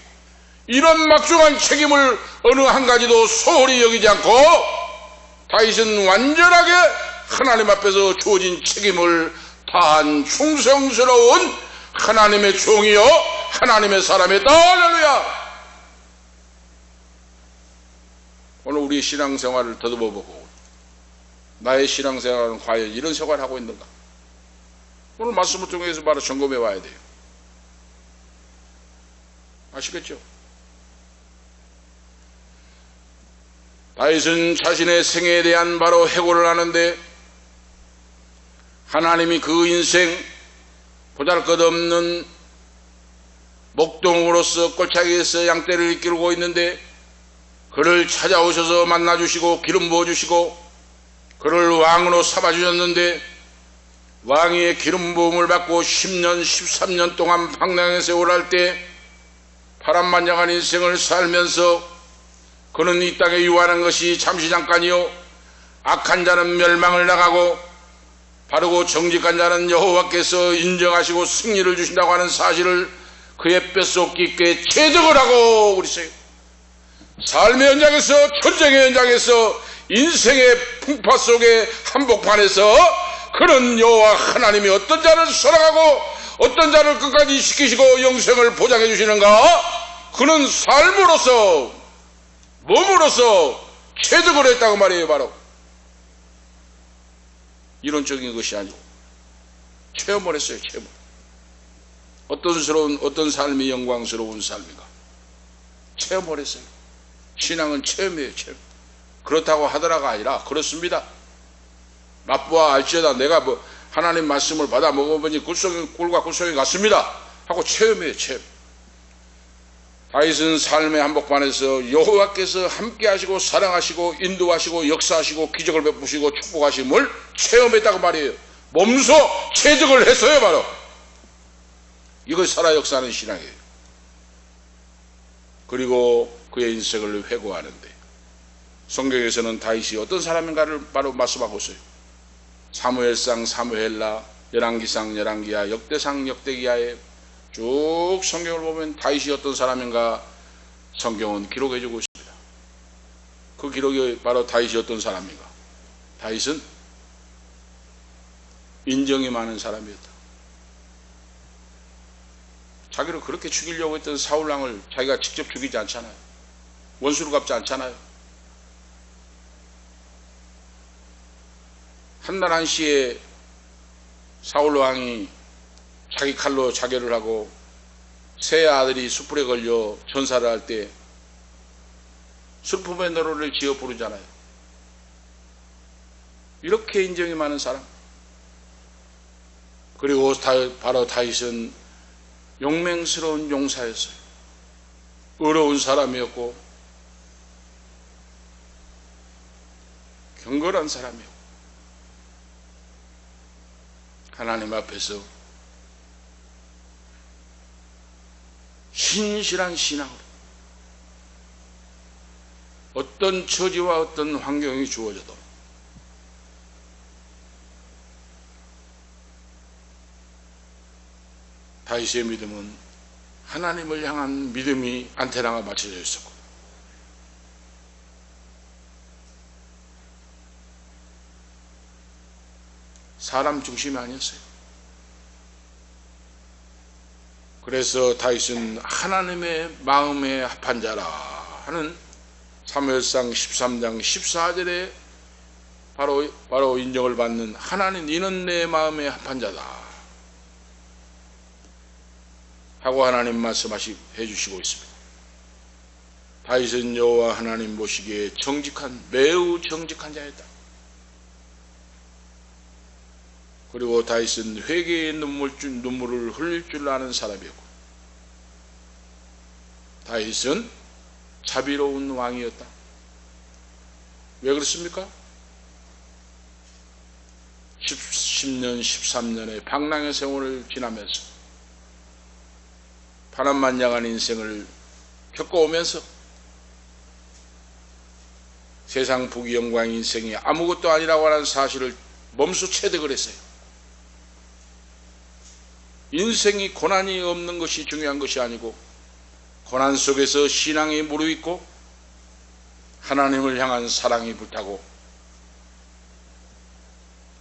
이런 막중한 책임을 어느 한 가지도 소홀히 여기지 않고 다윗은 완전하게 하나님 앞에서 주어진 책임을 다한 충성스러운 하나님의 종이요 하나님의 사람이다. 할렐루야. 오늘 우리 신앙생활을 더듬어보고 나의 신앙생활은 과연 이런 생활을 하고 있는가? 오늘 말씀을 통해서 바로 점검해 와야 돼요. 아시겠죠? 다윗은 자신의 생애에 대한 바로 해고를 하는데 하나님이 그 인생 보잘것없는 목동으로서 꼴차기에서 양떼를 이끌고 있는데 그를 찾아오셔서 만나주시고 기름 부어주시고 그를 왕으로 삼아주셨는데 왕위의 기름 부음을 받고 10년 13년 동안 방랑의 세월 할 때 파란만장한 인생을 살면서 그는 이 땅에 유한한 것이 잠시 잠깐이요 악한 자는 멸망을 나가고 바르고 정직한 자는 여호와께서 인정하시고 승리를 주신다고 하는 사실을 그의 뼛속 깊게 체득을 하고 그랬어요. 삶의 현장에서, 전쟁의 현장에서, 인생의 풍파 속의 한복판에서 그는 여호와 하나님이 어떤 자를 사랑하고 어떤 자를 끝까지 지키시고 영생을 보장해 주시는가, 그는 삶으로서 몸으로서 체득을 했다고 말이에요. 바로 이론적인 것이 아니고 체험을 했어요. 체험. 어떤 삶이 영광스러운 삶인가 체험을 했어요. 신앙은 체험이에요. 체험. 그렇다고 하더라가 아니라 그렇습니다. 맛보아 알지어다 내가 뭐 하나님 말씀을 받아 먹어보니 꿀과 꿀송이 같습니다 하고 체험이에요. 체험. 다윗은 삶의 한복판에서 여호와께서 함께 하시고 사랑하시고 인도하시고 역사하시고 기적을 베푸시고 축복하심을 체험했다고 말이에요. 몸소 체득을 했어요. 바로 이걸 살아 역사하는 신앙이에요. 그리고 그의 인생을 회고하는데 성경에서는 다윗이 어떤 사람인가를 바로 말씀하고 있어요. 사무엘상 사무엘라, 열왕기상 열왕기야, 역대상 역대기야에 쭉 성경을 보면 다윗이 어떤 사람인가 성경은 기록해 주고 있습니다. 그 기록이 바로 다윗이 어떤 사람인가. 다윗은 인정이 많은 사람이었다. 자기를 그렇게 죽이려고 했던 사울왕을 자기가 직접 죽이지 않잖아요. 원수를 갚지 않잖아요. 한날 한시에 사울왕이 자기 칼로 자결을 하고 세 아들이 숯불에 걸려 전사를 할 때 슬픔의 노래를 지어 부르잖아요. 이렇게 인정이 많은 사람. 그리고 바로 다윗은 용맹스러운 용사였어요. 어려운 사람이었고 경건한 사람이었고 하나님 앞에서 신실한 신앙으로 어떤 처지와 어떤 환경이 주어져도 다윗의 믿음은 하나님을 향한 믿음이 안테나가 맞춰져 있었고 사람 중심이 아니었어요. 그래서 다윗은 하나님의 마음에 합한 자라 하는 사무엘상 13장 14절에 바로 인정을 받는 하나님, 이는 내 마음에 합한 자다. 하고 하나님 말씀해 주시고 있습니다. 다윗은 여호와 하나님 보시기에 매우 정직한 자였다. 그리고 다윗은 회개의 눈물을 흘릴 줄 아는 사람이었고, 다윗은 자비로운 왕이었다. 왜 그렇습니까? 10년, 13년의 방랑의 세월을 지나면서 파란만장한 인생을 겪어오면서 세상 부귀영광 인생이 아무것도 아니라고 하는 사실을 몸소 체득을 했어요. 인생이 고난이 없는 것이 중요한 것이 아니고, 고난 속에서 신앙이 무르익고 하나님을 향한 사랑이 불타고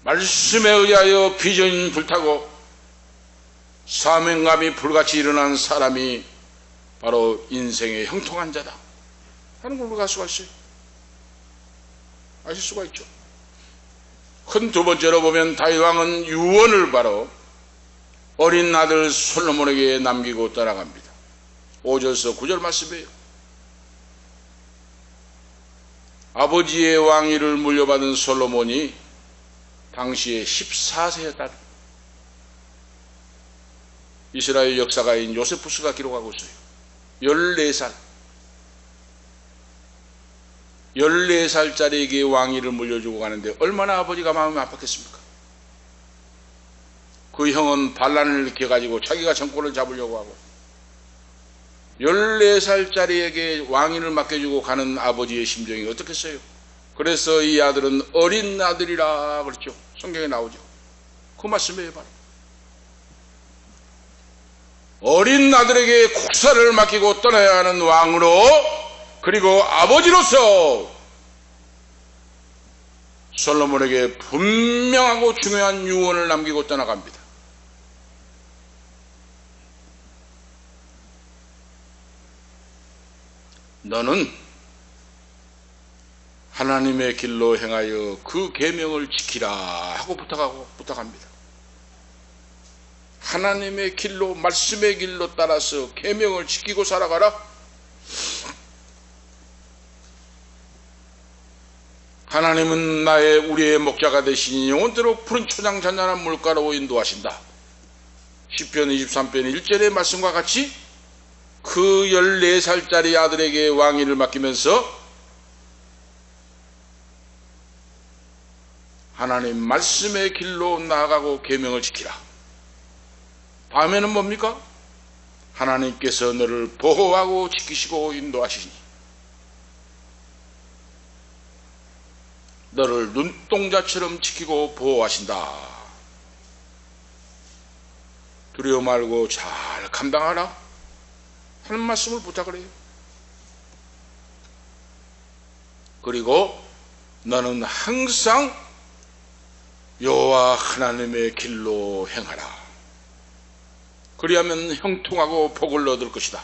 말씀에 의하여 비전이 불타고 사명감이 불같이 일어난 사람이 바로 인생의 형통한 자다 하는 걸 우리가 알 수가 있어요. 아실 수가 있죠. 큰 두 번째로 보면 다윗 왕은 유언을 바로 어린 아들 솔로몬에게 남기고 떠나갑니다. 5절에서 9절 말씀이에요. 아버지의 왕위를 물려받은 솔로몬이 당시에 14세였다. 이스라엘 역사가인 요세푸스가 기록하고 있어요. 14살짜리에게 왕위를 물려주고 가는데 얼마나 아버지가 마음이 아팠겠습니까? 그 형은 반란을 일으켜가지고 자기가 정권을 잡으려고 하고 14살짜리에게 왕위를 맡겨주고 가는 아버지의 심정이 어떻겠어요? 그래서 이 아들은 어린 아들이라 그랬죠. 성경에 나오죠. 그 말씀이에요. 바로 어린 아들에게 국사를 맡기고 떠나야 하는 왕으로, 그리고 아버지로서 솔로몬에게 분명하고 중요한 유언을 남기고 떠나갑니다. 너는 하나님의 길로 행하여 그 계명을 지키라 하고 부탁합니다. 하나님의 길로, 말씀의 길로 따라서 계명을 지키고 살아가라. 하나님은 우리의 목자가 되시니 영원토록 푸른 초장 잔잔한 물가로 인도하신다. 시편 23편 1절의 말씀과 같이 그 14살짜리 아들에게 왕위를 맡기면서 하나님 말씀의 길로 나아가고 계명을 지키라. 다음에는 뭡니까? 하나님께서 너를 보호하고 지키시고 인도하시니 너를 눈동자처럼 지키고 보호하신다. 두려워 말고 잘 감당하라 하는 말씀을 부탁을 해요. 그리고 너는 항상 여호와 하나님의 길로 행하라. 그리하면 형통하고 복을 얻을 것이다.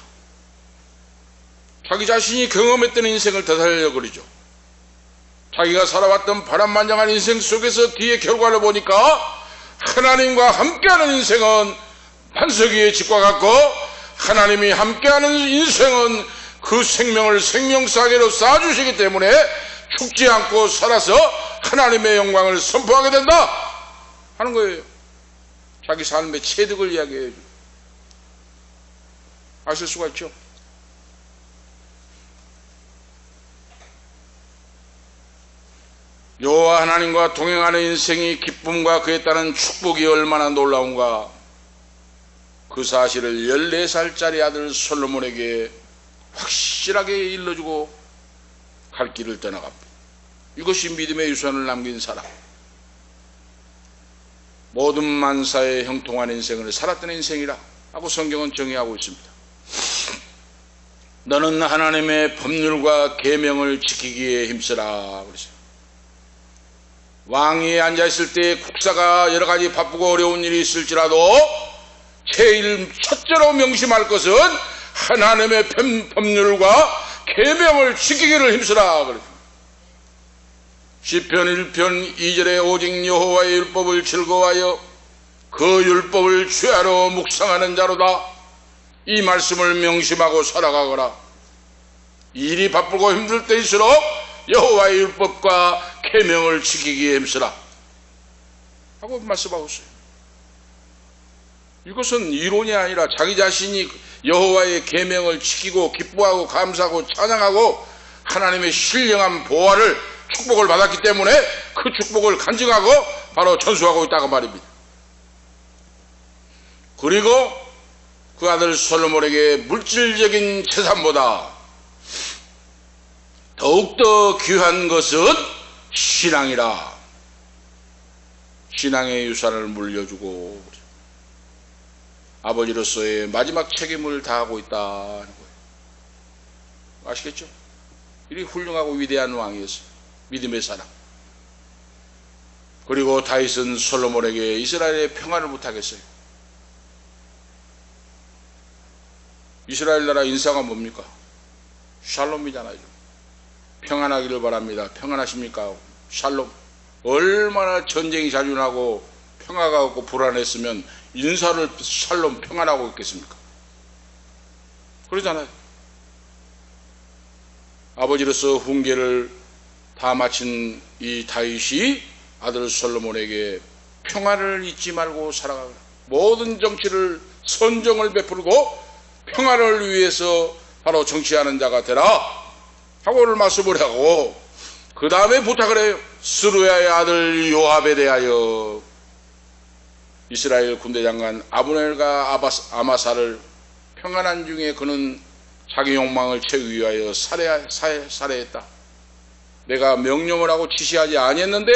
자기 자신이 경험했던 인생을 되살려 그리죠. 자기가 살아왔던 바람만장한 인생 속에서 뒤에 결과를 보니까 하나님과 함께하는 인생은 반석 위의 집과 같고, 하나님이 함께하는 인생은 그 생명을 생명사계로 쌓아주시기 때문에 죽지 않고 살아서 하나님의 영광을 선포하게 된다 하는 거예요. 자기 삶의 체득을 이야기해요. 아실 수가 있죠. 여호와 하나님과 동행하는 인생이 기쁨과 그에 따른 축복이 얼마나 놀라운가, 그 사실을 14살짜리 아들 솔로몬에게 확실하게 일러주고 갈 길을 떠나갑니다. 이것이 믿음의 유산을 남긴 사람, 모든 만사에 형통한 인생을 살았던 인생이라 하고 성경은 정의하고 있습니다. 너는 하나님의 법률과 계명을 지키기에 힘쓰라 그랬어요. 왕위에 앉아있을 때 국사가 여러가지 바쁘고 어려운 일이 있을지라도 제일 첫째로 명심할 것은 하나님의 법률과 계명을 지키기를 힘쓰라 그랬습니다. 시편 1편 2절에 오직 여호와의 율법을 즐거워하여 그 율법을 주야로 묵상하는 자로다. 이 말씀을 명심하고 살아가거라. 일이 바쁘고 힘들 때일수록 여호와의 율법과 계명을 지키기에 힘쓰라 하고 말씀하고 있어요. 이것은 이론이 아니라 자기 자신이 여호와의 계명을 지키고 기뻐하고 감사하고 찬양하고 하나님의 신령한 보화를 축복을 받았기 때문에 그 축복을 간증하고 바로 전수하고 있다고 말입니다. 그리고 그 아들 솔로몬에게 물질적인 재산보다 더욱더 귀한 것은 신앙이라. 신앙의 유산을 물려주고 아버지로서의 마지막 책임을 다하고 있다는 거예요. 아시겠죠? 이리 훌륭하고 위대한 왕이었어요. 믿음의 사람. 그리고 다윗은 솔로몬에게 이스라엘의 평안을 부탁했어요. 이스라엘 나라 인사가 뭡니까? 샬롬이잖아요. 평안하기를 바랍니다. 평안하십니까? 샬롬. 얼마나 전쟁이 자주 나고 평화가 없고 불안했으면 인사를 샬롬 평안하고 있겠습니까? 그러잖아요. 아버지로서 훈계를 다 마친 이 다윗이 아들 솔로몬에게 평안을 잊지 말고 살아가라. 모든 정치를 선정을 베풀고 평안을 위해서 바로 정치하는 자가 되라 하고 오늘 말씀을 하고 그 다음에 부탁을 해요. 스루야의 아들 요압에 대하여 이스라엘 군대 장관 아브넬과 아마사를 평안한 중에 그는 자기 욕망을 채우기 위하여 살해했다. 내가 명령을 하고 지시하지 아니했는데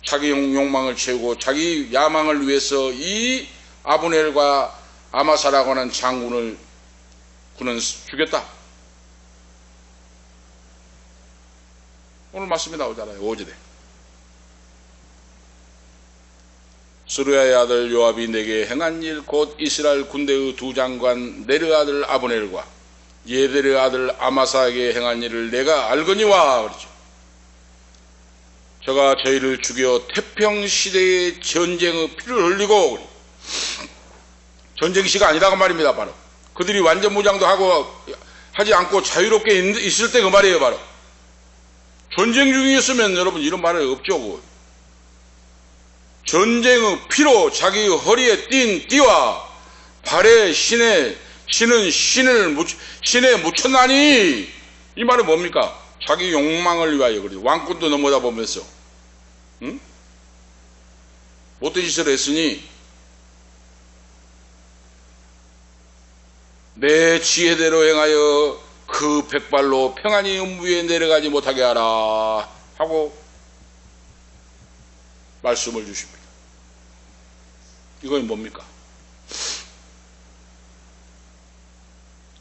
자기 욕망을 채우고 자기 야망을 위해서 이 아브넬과 아마사라고 하는 장군을 그는 죽였다. 오늘 말씀이 나오잖아요. 5절에 스루야의 아들 요압이 내게 행한 일 곧 이스라엘 군대의 두 장관 네르 아들 아브넬과 예데르 아들 아마사에게 행한 일을 내가 알거니와 그러죠. 저가 저희를 죽여 태평시대의 전쟁의 피를 흘리고 전쟁시가 아니라고 말입니다. 바로 그들이 완전 무장도 하지 않고 자유롭게 있을 때 그 말이에요. 바로 전쟁 중이었으면 여러분 이런 말은 없죠. 전쟁의 피로 자기 허리에 띈 띠와 발에 신에 묻혔나니 이 말은 뭡니까? 자기 욕망을 위하여 그래요. 왕권도 넘어다 보면서 못된 짓을 했으니 내 지혜대로 행하여 그 백발로 평안히 음부에 내려가지 못하게 하라 하고 말씀을 주십니다. 이건 뭡니까?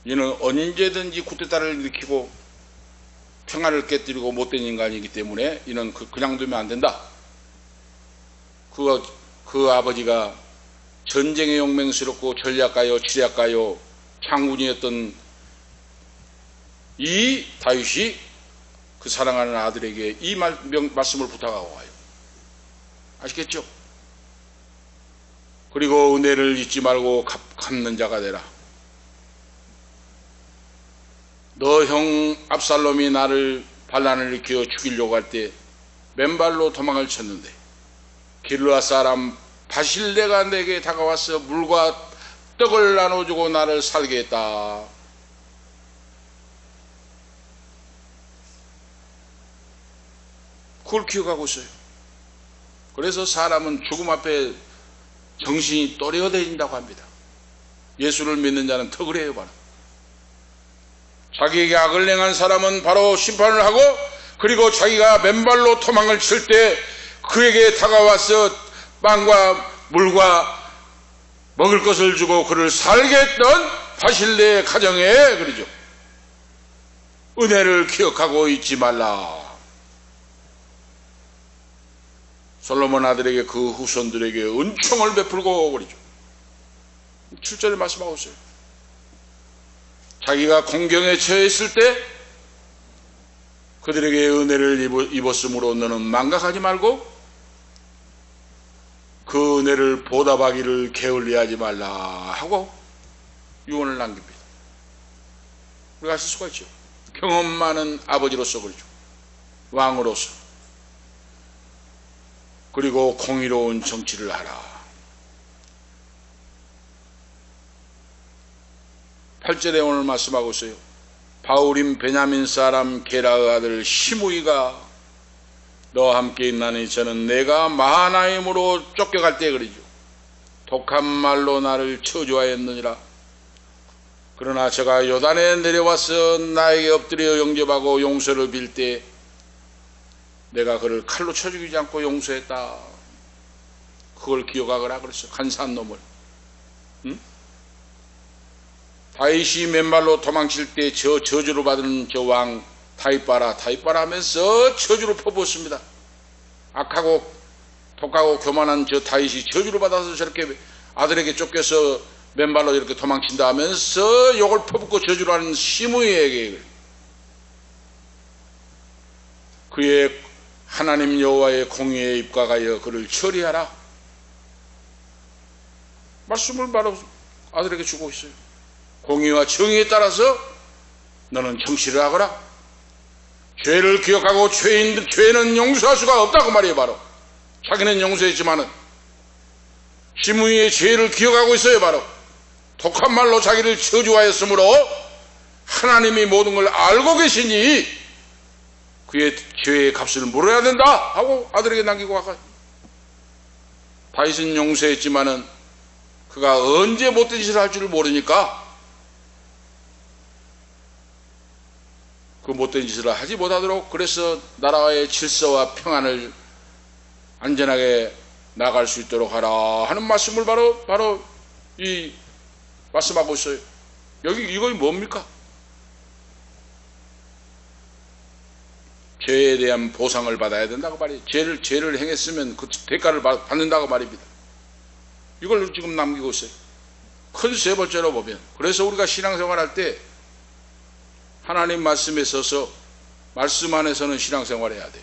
이는 언제든지 쿠데타를 일으키고 평안을 깨뜨리고 못된 인간이기 때문에 이는 그냥 두면 안 된다. 그 아버지가 전쟁에 용맹스럽고 전략가요 지략가요 장군이었던 이 다윗이 그 사랑하는 아들에게 이 말씀을 부탁하고 와요. 아시겠죠? 그리고 은혜를 잊지 말고 갚는 자가 되라. 너 형 압살롬이 나를 반란을 일으켜 죽이려고 할 때 맨발로 도망을 쳤는데 길르앗 사람 바실레가 내게 다가와서 물과 떡을 나눠주고 나를 살게 했다. 그걸 기억하고 있어요. 그래서 사람은 죽음 앞에 정신이 또래어대진다고 합니다. 예수를 믿는 자는 더 그래요. 바로 자기에게 악을 행한 사람은 바로 심판을 하고 그리고 자기가 맨발로 도망을 칠 때 그에게 다가와서 빵과 물과 먹을 것을 주고 그를 살게 했던 바실레의 가정에 그러죠. 은혜를 기억하고 있지 말라. 솔로몬 아들에게 그 후손들에게 은총을 베풀고 그러죠. 7절에 말씀하고 있어요. 자기가 공경에 처했을 때 그들에게 은혜를 입었으므로 너는 망각하지 말고 그 은혜를 보답하기를 게을리하지 말라 하고 유언을 남깁니다. 우리가 하실 수가 있죠. 경험 많은 아버지로서 그러죠. 왕으로서. 그리고 공의로운 정치를 하라. 8절에 오늘 말씀하고 있어요. 바울임 베냐민 사람 게라의 아들 시므이가 너와 함께 있나니 저는 내가 마하나임으로 쫓겨갈 때 그러죠. 독한 말로 나를 저주하였느니라. 그러나 저가 요단에 내려와서 나에게 엎드려 영접하고 용서를 빌 때 내가 그를 칼로 쳐 죽이지 않고 용서했다. 그걸 기억하거라 그랬어. 간사한 놈을. 응? 다윗이 맨발로 도망칠 때 저 저주를 받은 저 왕 다윗 봐라 하면서 저주를 퍼부었습니다. 악하고 독하고 교만한 저 다윗이 저주를 받아서 저렇게 아들에게 쫓겨서 맨발로 이렇게 도망친다 하면서 욕을 퍼붓고 저주를 하는 시므이에게 그의 하나님 여호와의 공의에 입각하여 그를 처리하라. 말씀을 바로 아들에게 주고 있어요. 공의와 정의에 따라서 너는 정치를 하거라. 죄를 기억하고 죄는 용서할 수가 없다고 말이에요. 바로 자기는 용서했지만은 시므이의 죄를 기억하고 있어요. 바로 독한 말로 자기를 저주하였으므로 하나님이 모든 걸 알고 계시니 그의 죄의 값을 물어야 된다 하고 아들에게 남기고 가요. 다윗은 용서했지만은 그가 언제 못된 짓을 할 줄 모르니까 그 못된 짓을 하지 못하도록 그래서 나라의 질서와 평안을 안전하게 나갈 수 있도록 하라 하는 말씀을 바로 이 말씀하고 있어요. 여기 이거 뭡니까? 죄에 대한 보상을 받아야 된다고 말이에요. 죄를 행했으면 그 대가를 받는다고 말입니다. 이걸 지금 남기고 있어요. 큰 세 번째로 보면 그래서 우리가 신앙생활할 때 하나님 말씀에 서서 말씀 안에서는 신앙생활을 해야 돼요.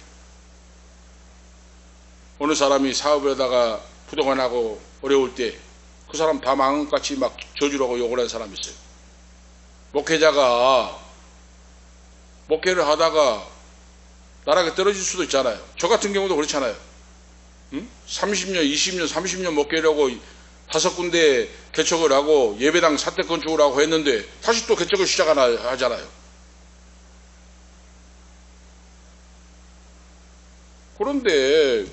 어느 사람이 사업을 하다가 부도가 나고 어려울 때 그 사람 다 마음같이 막 저주라고 욕을 하는 사람이 있어요. 목회자가 목회를 하다가 나락에 떨어질 수도 있잖아요. 저 같은 경우도 그렇잖아요. 30년, 20년, 30년 목회를 하고 5군데 개척을 하고 예배당 사택 건축을 하고 했는데 다시 또 개척을 시작하잖아요. 그런데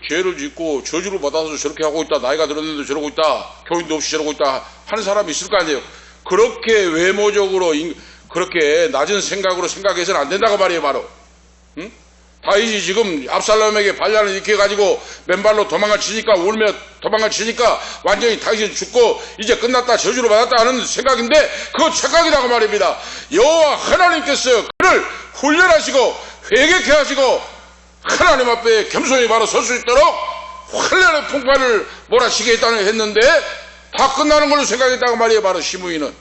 죄를 짓고 저주를 받아서 저렇게 하고 있다, 나이가 들었는데 저러고 있다, 교인도 없이 저러고 있다 하는 사람이 있을 거 아니에요. 그렇게 외모적으로 그렇게 낮은 생각으로 생각해서는 안 된다고 말이에요. 바로 다윗이 지금 압살롬에게 반란을 일으켜가지고 맨발로 도망을 치니까 울며 도망을 치니까 완전히 다윗이 죽고 이제 끝났다, 저주를 받았다 하는 생각인데 그거 착각이라고 말입니다. 여호와 하나님께서 그를 훈련하시고 회개케 하시고 하나님 앞에 겸손히 바로 설 수 있도록 환란의 풍파를 몰아치게 했는데 다 끝나는 걸로 생각했다고 말이에요. 바로 시므이는.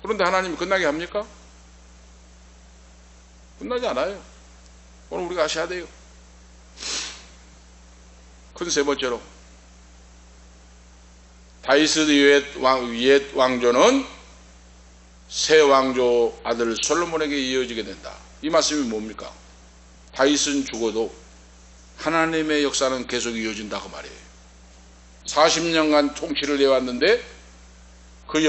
그런데 하나님이 끝나게 합니까? 끝나지 않아요. 오늘 우리가 아셔야 돼요. 큰 세 번째로 다윗의 옛 왕조는 새 왕조 아들 솔로몬에게 이어지게 된다. 이 말씀이 뭡니까? 다윗은 죽어도 하나님의 역사는 계속 이어진다고 말이에요. 40년간 통치를 해왔는데 그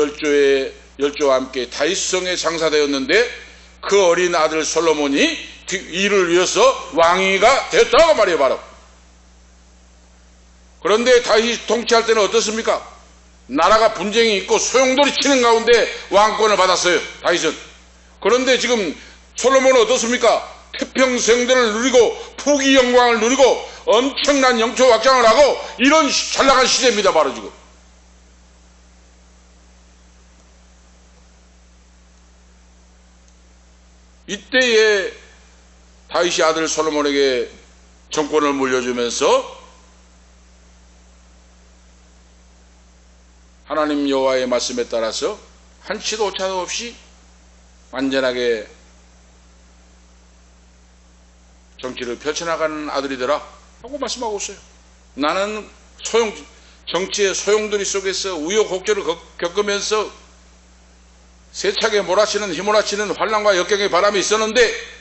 열조와 함께 다윗성에 장사되었는데 그 어린 아들 솔로몬이 이를 위해서 왕위가 되었다고 말이에요. 바로. 그런데 다윗이 통치할 때는 어떻습니까? 나라가 분쟁이 있고 소용돌이 치는 가운데 왕권을 받았어요. 다윗은. 그런데 지금 솔로몬은 어떻습니까? 태평성대를 누리고 부귀 영광을 누리고 엄청난 영토 확장을 하고 이런 잘나간 시대입니다. 바로 지금. 이때에 다윗이 아들 솔로몬에게 정권을 물려주면서 하나님 여호와의 말씀에 따라서 한치도 오차도 없이 완전하게 정치를 펼쳐나가는 아들이더라 하고 말씀하고 있어요. 나는 정치의 소용돌이 속에서 우여곡절을 겪으면서 세차게 몰아치는 휘몰아치는 환란과 역경의 바람이 있었는데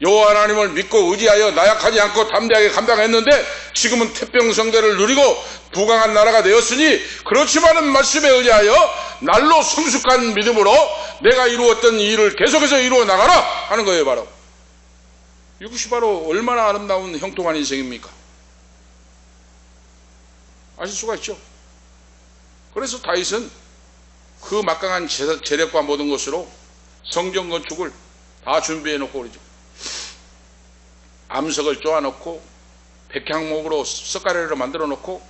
여호와 하나님을 믿고 의지하여 나약하지 않고 담대하게 감당했는데 지금은 태평성대를 누리고 부강한 나라가 되었으니 그렇지만은 말씀에 의지하여 날로 성숙한 믿음으로 내가 이루었던 이 일을 계속해서 이루어 나가라 하는 거예요. 바로 이것이 바로 얼마나 아름다운 형통한 인생입니까? 아실 수가 있죠. 그래서 다윗은 그 막강한 재력과 모든 것으로 성전 건축을 다 준비해 놓고 그러죠. 암석을 쪼아놓고 백향목으로 석가래를 만들어 놓고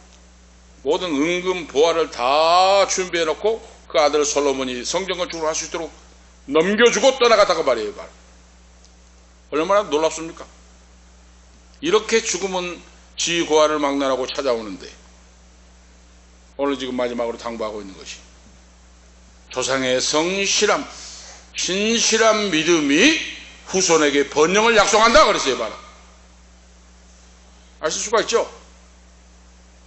모든 은금 보화를 다 준비해 놓고 그 아들 솔로몬이 성전 건축을 할 수 있도록 넘겨주고 떠나갔다고 말이에요. 얼마나 놀랍습니까? 이렇게 죽음은 지 고아를 막론하고 찾아오는데 오늘 지금 마지막으로 당부하고 있는 것이 조상의 성실함, 신실한 믿음이 후손에게 번영을 약속한다 그랬어요. 바로 아실 수가 있죠.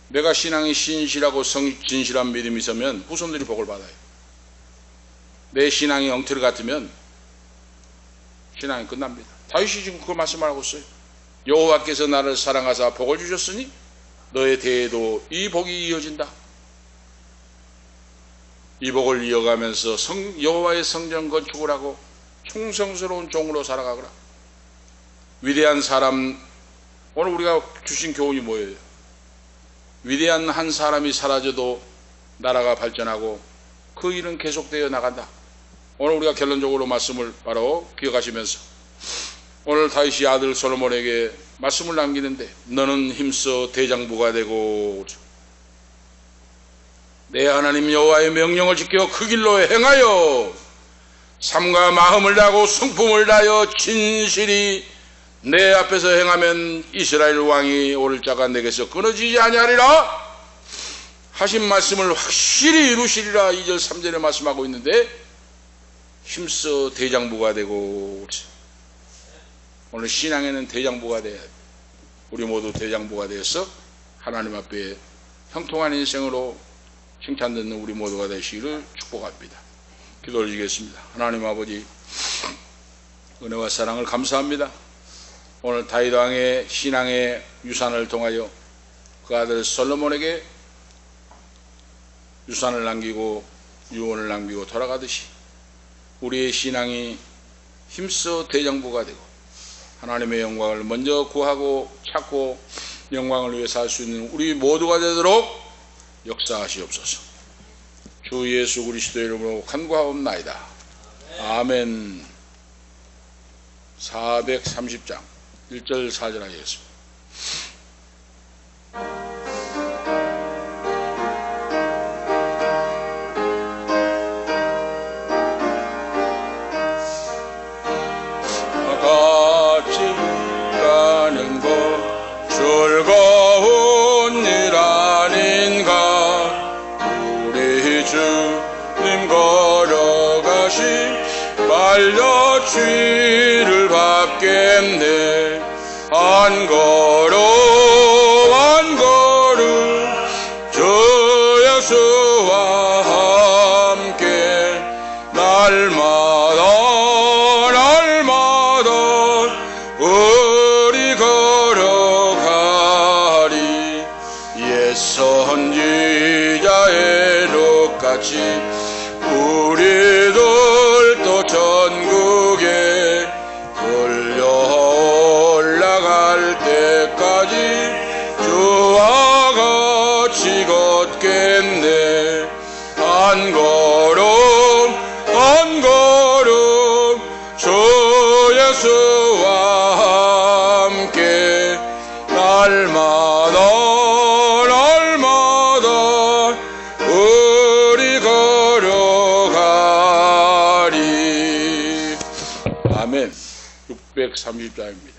내가 신앙이 신실하고 진실한 믿음이 있으면 후손들이 복을 받아요. 내 신앙이 엉터리 같으면 신앙이 끝납니다. 다윗이 지금 그걸 말씀하고 있어요. 여호와께서 나를 사랑하사 복을 주셨으니 너의 대에도 이 복이 이어진다. 이 복을 이어가면서 여호와의 성전 건축을 하고 충성스러운 종으로 살아가거라. 위대한 사람, 오늘 우리가 주신 교훈이 뭐예요? 위대한 한 사람이 사라져도 나라가 발전하고 그 일은 계속되어 나간다. 오늘 우리가 결론적으로 말씀을 바로 기억하시면서 오늘 다윗이 아들 솔로몬에게 말씀을 남기는데 너는 힘써 대장부가 되고 내 하나님 여호와의 명령을 지켜 그 길로 행하여 삶과 마음을 다하고 성품을 다하여 진실이 내 앞에서 행하면 이스라엘 왕이 오를 자가 내게서 끊어지지 아니하리라 하신 말씀을 확실히 이루시리라 2절 3절에 말씀하고 있는데 힘써 대장부가 되고 오늘 신앙에는 대장부가 돼야 돼. 우리 모두 대장부가 되어서 하나님 앞에 형통한 인생으로 칭찬 듣는 우리 모두가 되시기를 축복합니다. 기도 올리겠습니다. 하나님 아버지 은혜와 사랑을 감사합니다. 오늘 다윗 왕의 신앙의 유산을 통하여 그 아들 솔로몬에게 유산을 남기고 유언을 남기고 돌아가듯이 우리의 신앙이 힘써 대장부가 되고 하나님의 영광을 먼저 구하고 찾고 영광을 위해 살 수 있는 우리 모두가 되도록 역사하시옵소서. 주 예수 그리스도 이름으로 간구하옵나이다. 아멘. 430장 1절 4절 하겠습니다. 같이 일하는 것 즐거운 일 아닌가. 우리 주님 걸어가시 말려 죄를 밟겠네. 한 걸음 한 걸음 주 예수와 함께 날마다 날마다 우리 걸어가리. 옛 선지자의 룩같이 우리들도 전국에 올라갈 때까지 주와 같이 걷겠네. 한 걸음 한 걸음 주 예수와 함께 날마다 날마다 우리 걸어가리. 아멘. 630장입니다.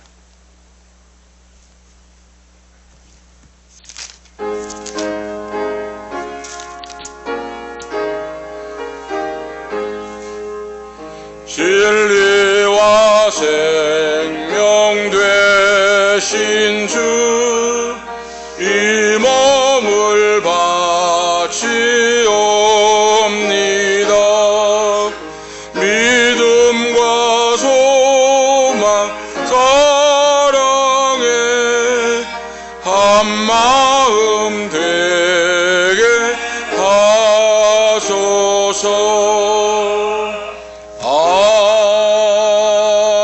진리와 생명 되신 주 이 몸을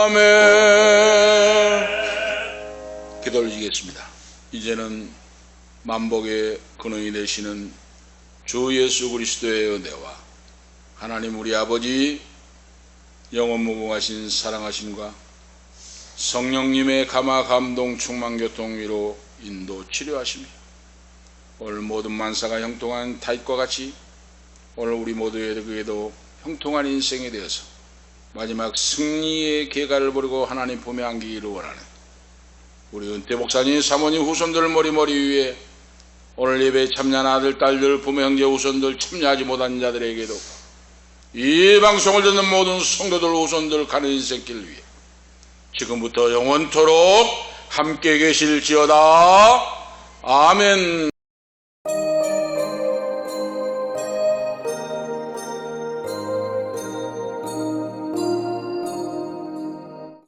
아멘. 기도 올리겠습니다. 이제는 만복의 근원이 되시는 주 예수 그리스도의 은혜와 하나님 우리 아버지 영원무궁하신 사랑하심과 성령님의 감화 감동 충만 교통 위로 인도 치료하시며 오늘 모든 만사가 형통한 다윗과 같이 오늘 우리 모두에게도 형통한 인생이 되어서 마지막 승리의 계가를 보리고 하나님 품에 안기기를 원하는 우리 은퇴 목사님, 사모님, 후손들 머리머리 위에 오늘 예배에 참여한 아들, 딸들, 부모, 형제, 후손들, 참여하지 못한 자들에게도 이 방송을 듣는 모든 성도들, 후손들 가는 인생길 위에 지금부터 영원토록 함께 계실지어다. 아멘.